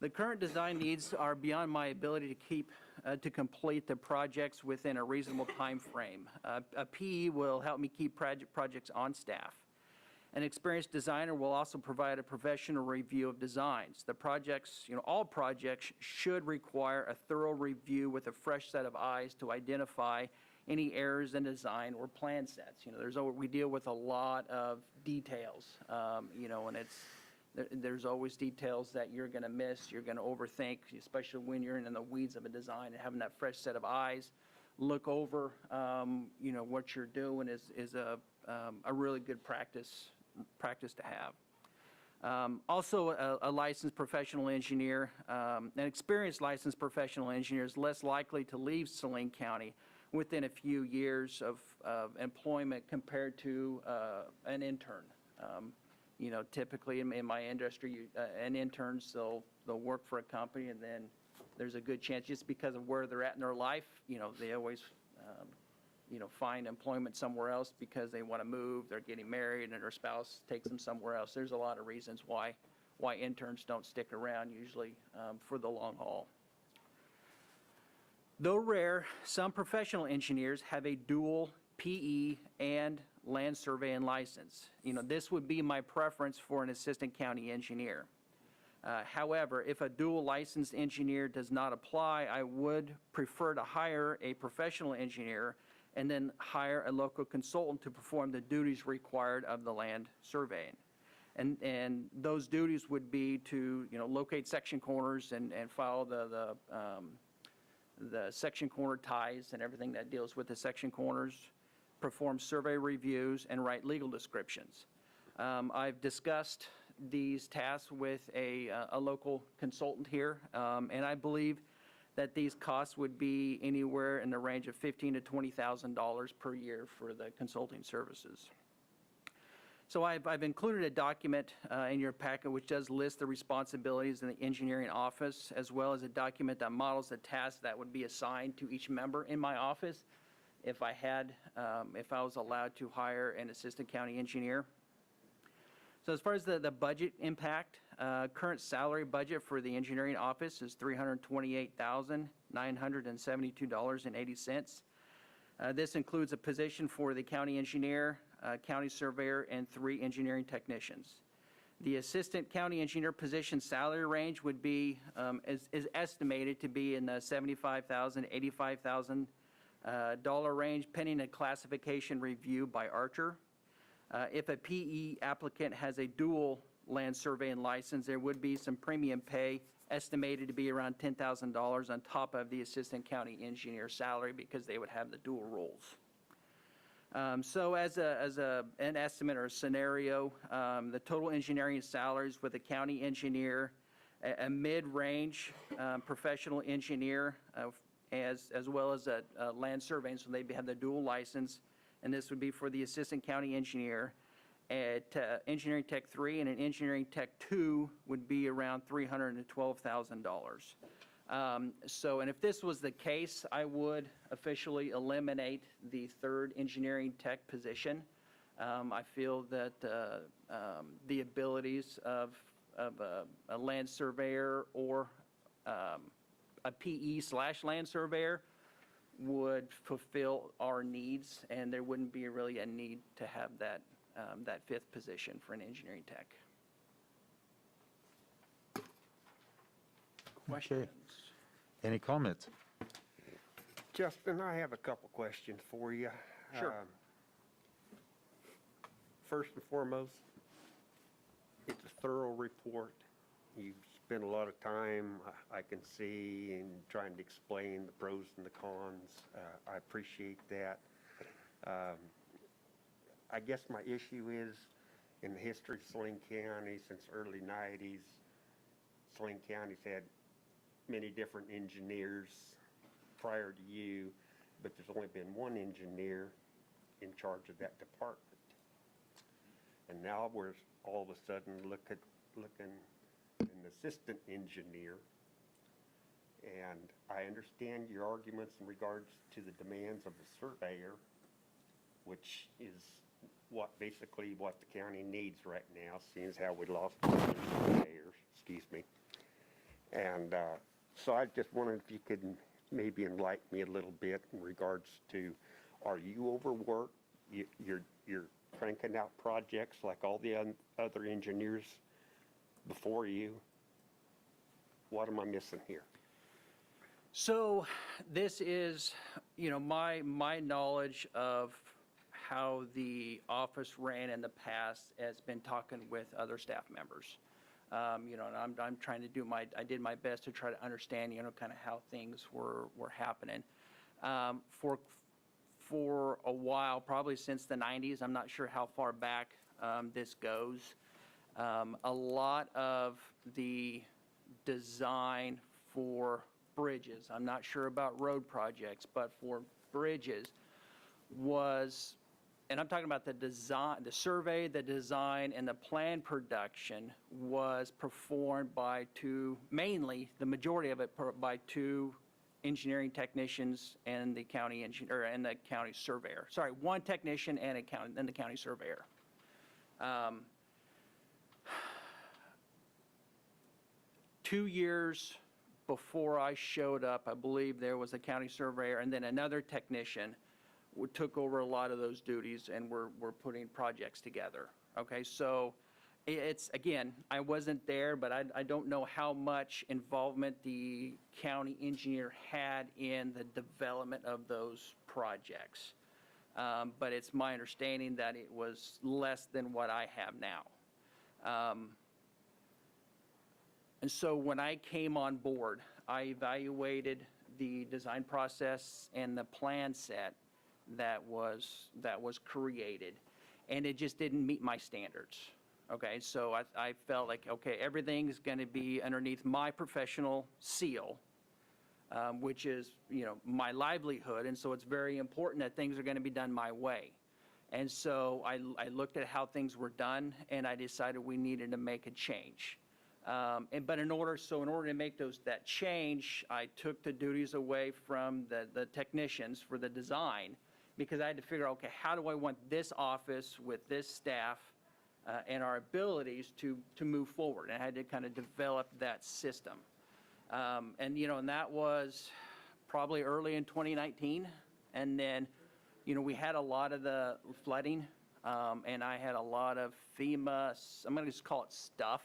The current design needs are beyond my ability to complete the projects within a reasonable time frame. A PE will help me keep projects on staff. An experienced designer will also provide a professional review of designs. The projects, all projects should require a thorough review with a fresh set of eyes to identify any errors in design or plan sets. We deal with a lot of details, and there's always details that you're going to miss, you're going to overthink, especially when you're in the weeds of a design, and having that fresh set of eyes look over, what you're doing is a really good practice to have. Also, a licensed professional engineer, an experienced licensed professional engineer is less likely to leave Saline County within a few years of employment compared to an intern. Typically in my industry, an interns, they'll work for a company, and then there's a good chance, just because of where they're at in their life, they always find employment somewhere else because they want to move, they're getting married, and their spouse takes them somewhere else. There's a lot of reasons why interns don't stick around, usually for the long haul. Though rare, some professional engineers have a dual PE and land surveying license. This would be my preference for an assistant county engineer. However, if a dual licensed engineer does not apply, I would prefer to hire a professional engineer and then hire a local consultant to perform the duties required of the land surveying. And those duties would be to, locate section corners and follow the section corner ties and everything that deals with the section corners, perform survey reviews, and write legal descriptions. I've discussed these tasks with a local consultant here, and I believe that these costs would be anywhere in the range of $15,000 to $20,000 per year for the consulting services. So I've included a document in your packet which does list the responsibilities in the engineering office, as well as a document that models the tasks that would be assigned to each member in my office if I was allowed to hire an assistant county engineer. So as far as the budget impact, current salary budget for the engineering office is $328,972.80. This includes a position for the county engineer, county surveyor, and 3 engineering technicians. The assistant county engineer position salary range would be, is estimated to be in the $75,000 to $85,000 range, pending a classification review by Archer. If a PE applicant has a dual land surveying license, there would be some premium pay estimated to be around $10,000 on top of the assistant county engineer salary, because they would have the dual roles. So as an estimate or a scenario, the total engineering salaries with a county engineer, a mid-range professional engineer, as well as a land surveying, so they have the dual license, and this would be for the assistant county engineer. At Engineering Tech 3 and an Engineering Tech 2 would be around $312,000. And if this was the case, I would officially eliminate the 3rd Engineering Tech position. I feel that the abilities of a land surveyor or a PE/land surveyor would fulfill our needs, and there wouldn't be really a need to have that 5th position for an engineering tech. Questions? Any comments? Justin, I have a couple questions for you. Sure. First and foremost, it's a thorough report. You've spent a lot of time, I can see, in trying to explain the pros and the cons. I appreciate that. I guess my issue is, in the history of Saline County since early 90s, Saline County's had many different engineers prior to you, but there's only been one engineer in charge of that department. And now we're all of a sudden looking an assistant engineer. And I understand your arguments in regards to the demands of the surveyor, which is basically what the county needs right now, seeing as how we lost the surveyors, excuse me. And so I just wondered if you could maybe enlighten me a little bit in regards to, are you overworked? You're cranking out projects like all the other engineers before you? What am I missing here? So this is, my knowledge of how the office ran in the past has been talking with other staff members. And I'm trying to I did my best to try to understand, kind of how things were happening. For a while, probably since the 90s, I'm not sure how far back this goes. A lot of the design for bridges, I'm not sure about road projects, but for bridges was, and I'm talking about the design, the survey, the design, and the plan production was performed by mainly the majority of it by two engineering technicians and the county engineer and the county surveyor. Sorry, one technician and the county surveyor. 2 years before I showed up, I believe there was a county surveyor and then another technician who took over a lot of those duties and were putting projects together. Okay, so it's, again, I wasn't there, but I don't know how much involvement the county engineer had in the development of those projects. But it's my understanding that it was less than what I have now. And so when I came on board, I evaluated the design process and the plan set that was created, and it just didn't meet my standards. Okay, so I felt like, okay, everything's going to be underneath my professional seal, which is, my livelihood, and so it's very important that things are going to be done my way. And so I looked at how things were done, and I decided we needed to make a change. But in order to make that change, I took the duties away from the technicians for the design, because I had to figure out, okay, how do I want this office with this staff and our abilities to move forward? And I had to kind of develop that system. And that was probably early in 2019. And then, we had a lot of the flooding, and I had a lot of FEMA, I'm going to just call it stuff,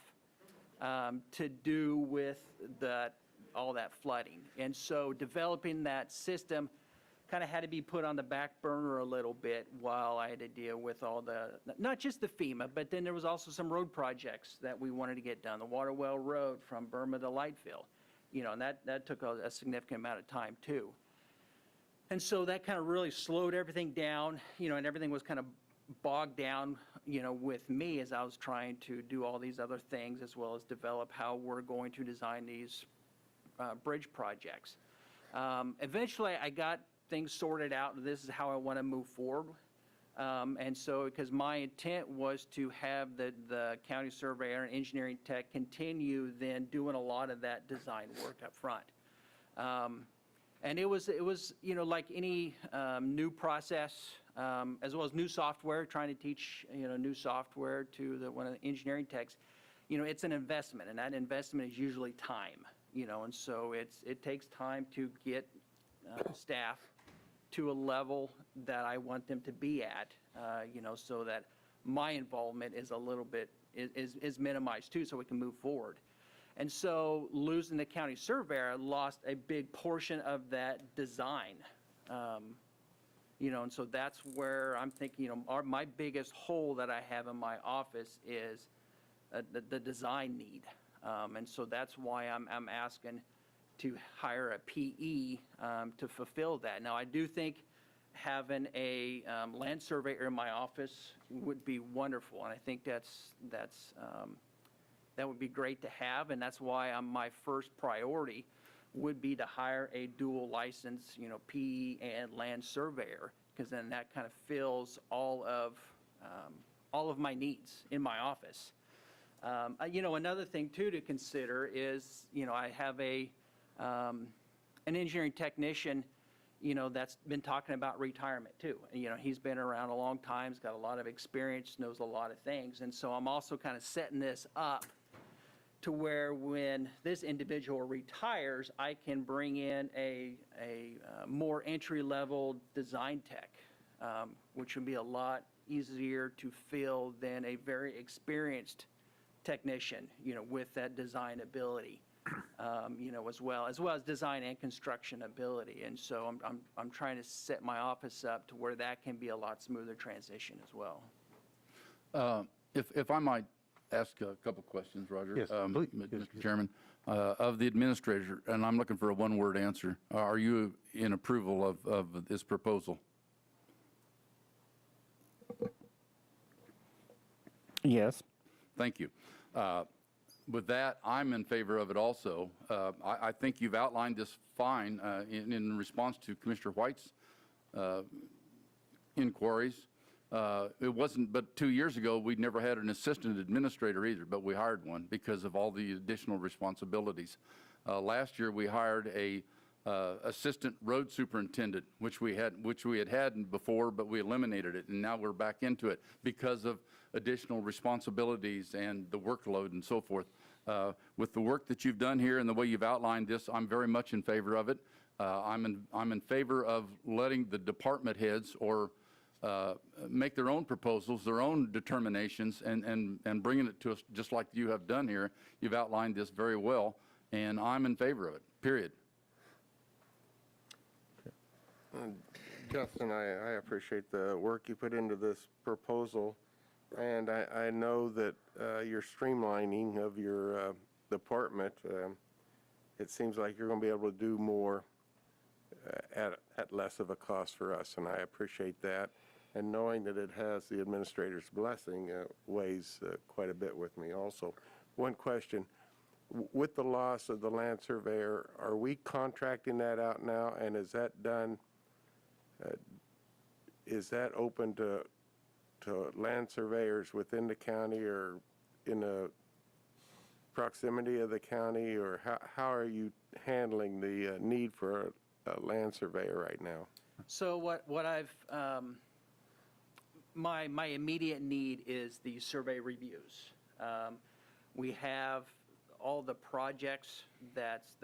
to do with all that flooding. And so developing that system kind of had to be put on the back burner a little bit while I had to deal with all not just the FEMA, but then there was also some road projects that we wanted to get done. The Waterwell Road from Burma to Lightville, and that took a significant amount of time too. And so that kind of really slowed everything down, and everything was kind of bogged down, with me as I was trying to do all these other things, as well as develop how we're going to design these bridge projects. Eventually, I got things sorted out, and this is how I want to move forward. And so, because my intent was to have the county surveyor and engineering tech continue then doing a lot of that design work up front. And it was like any new process, as well as new software, trying to teach, new software to one of the engineering techs, it's an investment, and that investment is usually time, and so it takes time to get staff to a level that I want them to be at, so that my involvement is a little bit, is minimized too, so we can move forward. And so losing the county surveyor lost a big portion of that design And so that's where I'm thinking, my biggest hole that I have in my office is the design need. And so that's why I'm asking to hire a PE to fulfill that. Now, I do think having a land surveyor in my office would be wonderful, and I think that would be great to have, and that's why my first priority would be to hire a dual license, PE and land surveyor, because then that kind of fills all of my needs in my office. Another thing too to consider is, I have an engineering technician, that's been talking about retirement too. He's been around a long time, he's got a lot of experience, knows a lot of things, and so I'm also kind of setting this up to where when this individual retires, I can bring in a more entry-level design tech, which would be a lot easier to fill than a very experienced technician, with that design ability, as well as design and construction ability. And so I'm trying to set my office up to where that can be a lot smoother transition as well. If I might ask a couple questions, Roger. Yes, please. Mr. Chairman, of the administrator, and I'm looking for a one-word answer. Are you in approval of this proposal? Yes. Thank you. With that, I'm in favor of it also. I think you've outlined this fine in response to Commissioner White's inquiries. It wasn't but 2 years ago, we'd never had an assistant administrator either, but we hired one because of all the additional responsibilities. Last year, we hired a assistant road superintendent, which we had before, but we eliminated it, and now we're back into it because of additional responsibilities and the workload and so forth. With the work that you've done here and the way you've outlined this, I'm very much in favor of it. I'm in favor of letting the department heads or make their own proposals, their own determinations, and bringing it to us just like you have done here. You've outlined this very well, and I'm in favor of it, period. Justin, I appreciate the work you put into this proposal, and I know that your streamlining of your department, it seems like you're going to be able to do more at less of a cost for us, and I appreciate that. And knowing that it has the administrator's blessing weighs quite a bit with me also. One question, with the loss of the land surveyor, are we contracting that out now, and is that done? Is that open to land surveyors within the county or in the proximity of the county, or how are you handling the need for a land surveyor right now? So what I've, my immediate need is the survey reviews. We have all the projects that's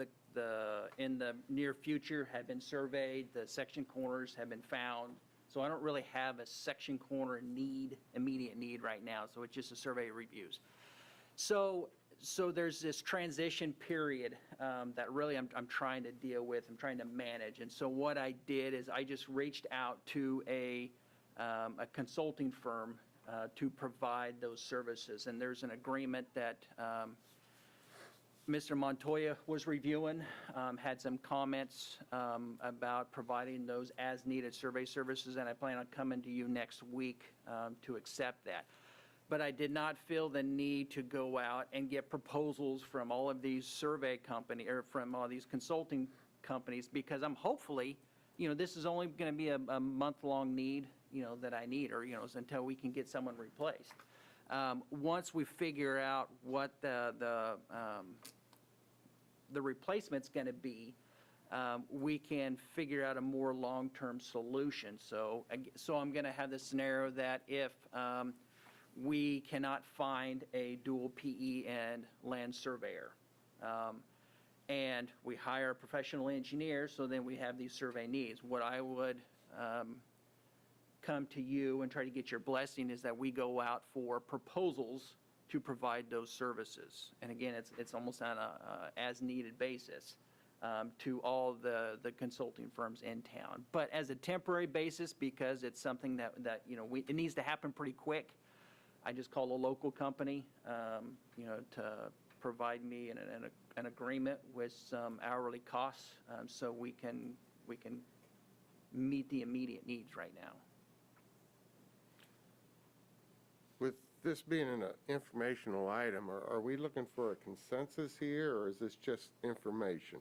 in the near future have been surveyed, the section corners have been found. So I don't really have a section corner immediate need right now, so it's just a survey reviews. So there's this transition period that really I'm trying to deal with, I'm trying to manage. And so what I did is I just reached out to a consulting firm to provide those services. And there's an agreement that Mr. Montoya was reviewing, had some comments about providing those as-needed survey services, and I plan on coming to you next week to accept that. But I did not feel the need to go out and get proposals from all of these survey companies, or from all these consulting companies, because I'm hopefully, this is only going to be a month-long need, that I need, or, until we can get someone replaced. Once we figure out what the replacement's going to be, we can figure out a more long-term solution. So I'm going to have the scenario that if we cannot find a dual PE and land surveyor, and we hire a professional engineer, so then we have these survey needs. What I would come to you and try to get your blessing is that we go out for proposals to provide those services. And again, it's almost on a as-needed basis. to all the consulting firms in town. But as a temporary basis, because it's something that it needs to happen pretty quick, I just called a local company, to provide me an agreement with some hourly costs, so we can meet the immediate needs right now. With this being an informational item, are we looking for a consensus here, or is this just information?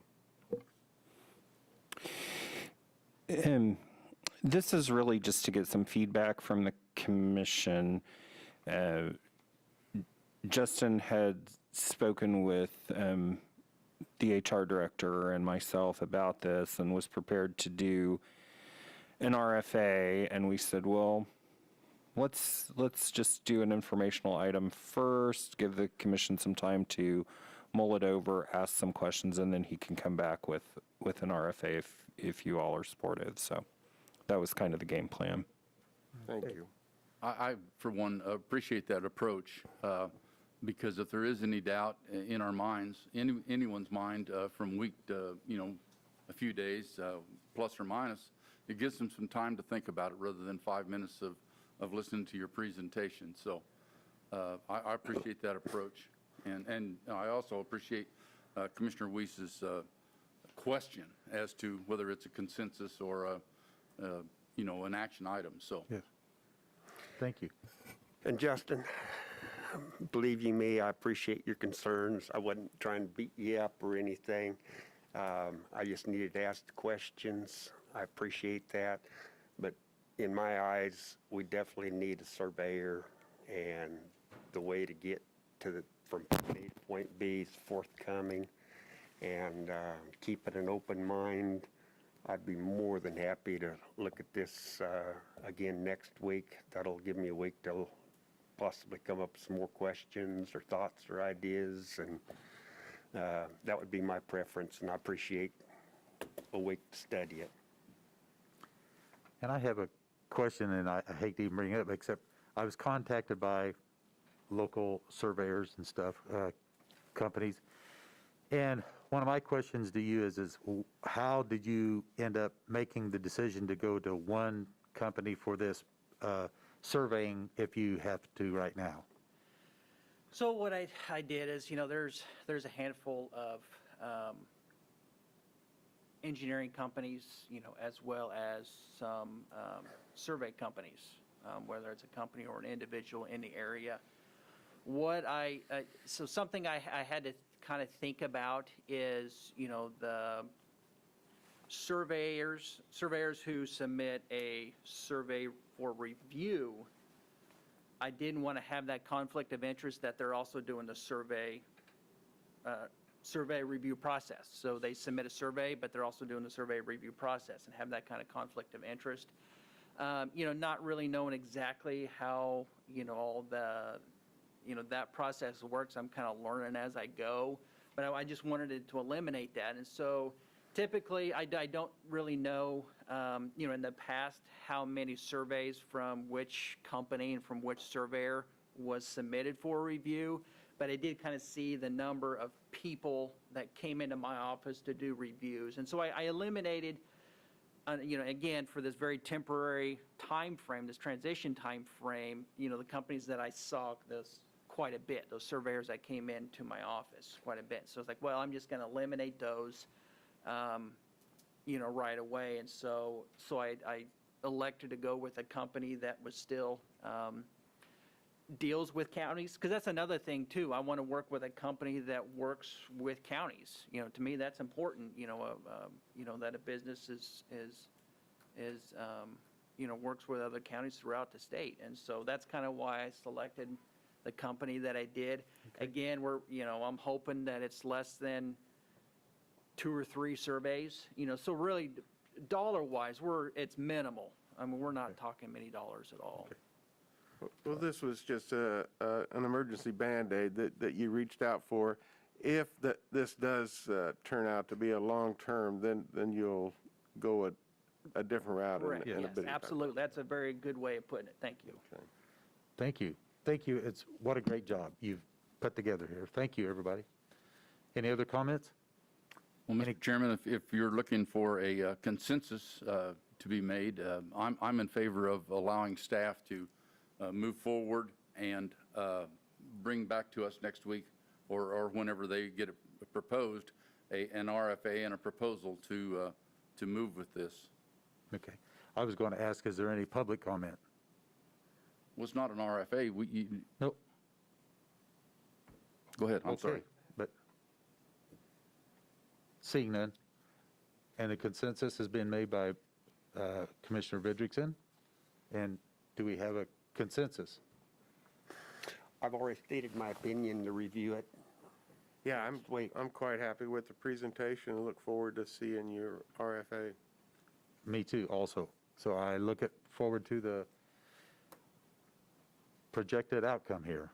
This is really just to get some feedback from the commission. Justin had spoken with the HR director and myself about this and was prepared to do an RFA, and we said, well, let's just do an informational item first, give the commission some time to mull it over, ask some questions, and then he can come back with an RFA if you all are supportive. So that was kind of the game plan. Thank you. I for one, appreciate that approach, because if there is any doubt in our minds, anyone's mind, from week to, a few days, plus or minus, it gives them some time to think about it rather than 5 minutes of listening to your presentation. So I appreciate that approach. And I also appreciate Commissioner Weiss's question as to whether it's a consensus or an action item. So. Yes. Thank you. And Justin, believe you me, I appreciate your concerns. I wasn't trying to beat you up or anything. I just needed to ask the questions. I appreciate that. But in my eyes, we definitely need a surveyor, and the way to get from point A to point B is forthcoming. And keeping an open mind, I'd be more than happy to look at this again next week. That'll give me a week to possibly come up with some more questions or thoughts or ideas, and that would be my preference, and I appreciate a week to study it. And I have a question, and I hate to even bring it up, except I was contacted by local surveyors and stuff, companies, and one of my questions to you is how did you end up making the decision to go to one company for this surveying if you have to right now? So what I did is, there's a handful of engineering companies, as well as some survey companies, whether it's a company or an individual in the area. So something I had to kind of think about is, the surveyors who submit a survey for review. I didn't want to have that conflict of interest that they're also doing the survey review process. So they submit a survey, but they're also doing the survey review process, and have that kind of conflict of interest. Not really knowing exactly how, all the that process works. I'm kind of learning as I go, but I just wanted to eliminate that. And so typically I don't really know, in the past, how many surveys from which company and from which surveyor was submitted for review, but I did kind of see the number of people that came into my office to do reviews. And so I eliminated, again, for this very temporary time frame, this transition time frame, the companies that I saw this quite a bit, those surveyors that came into my office quite a bit. So it's like, well, I'm just going to eliminate those, right away. And so I elected to go with a company that was still deals with counties, because that's another thing too. I want to work with a company that works with counties. To me, that's important. That a business is works with other counties throughout the state, and so that's kind of why I selected the company that I did. Okay. Again, I'm hoping that it's less than 2 or 3 surveys. So really, dollar-wise, it's minimal. I mean, we're not talking many dollars at all. Okay. Well, this was just an emergency Band-Aid that you reached out for. If this does turn out to be a long-term, then you'll go a different route. Correct. Yes, absolutely. That's a very good way of putting it. Thank you. Okay. Thank you. Thank you. What a great job you've put together here. Thank you, everybody. Any other comments? Well, Mr. Chairman, if you're looking for a consensus to be made, I'm in favor of allowing staff to move forward and bring back to us next week or whenever they get it proposed, an RFA and a proposal to move with this. Okay. I was going to ask, is there any public comment? Well, it's not an RFA. Nope. Go ahead, I'm sorry. Okay, but seeing none, and the consensus has been made by Commissioner Vidrickson, and do we have a consensus? I've already stated my opinion to review it. Yeah, I'm quite happy with the presentation and look forward to seeing your RFA. Me too, also. So I look forward to the projected outcome here.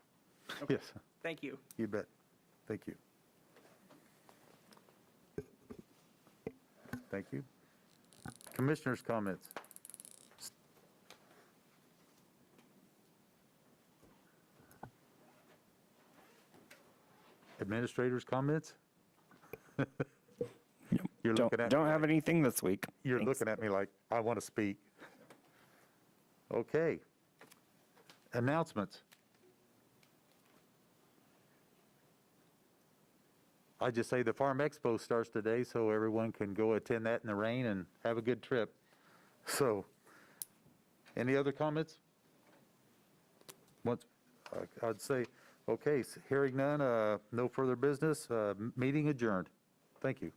Yes, Thank you. you bet. Thank you. Thank you. Commissioners' comments. Administrators' comments? You're looking at Don't me have like- anything this week. You're Thanks. looking at me like, I want to speak. Okay. Announcements. I just say the Farm Expo starts today, so everyone can go attend that in the rain and have a good trip. So, any other comments? Once, I'd say, okay, hearing none, no further business, meeting adjourned. Thank you.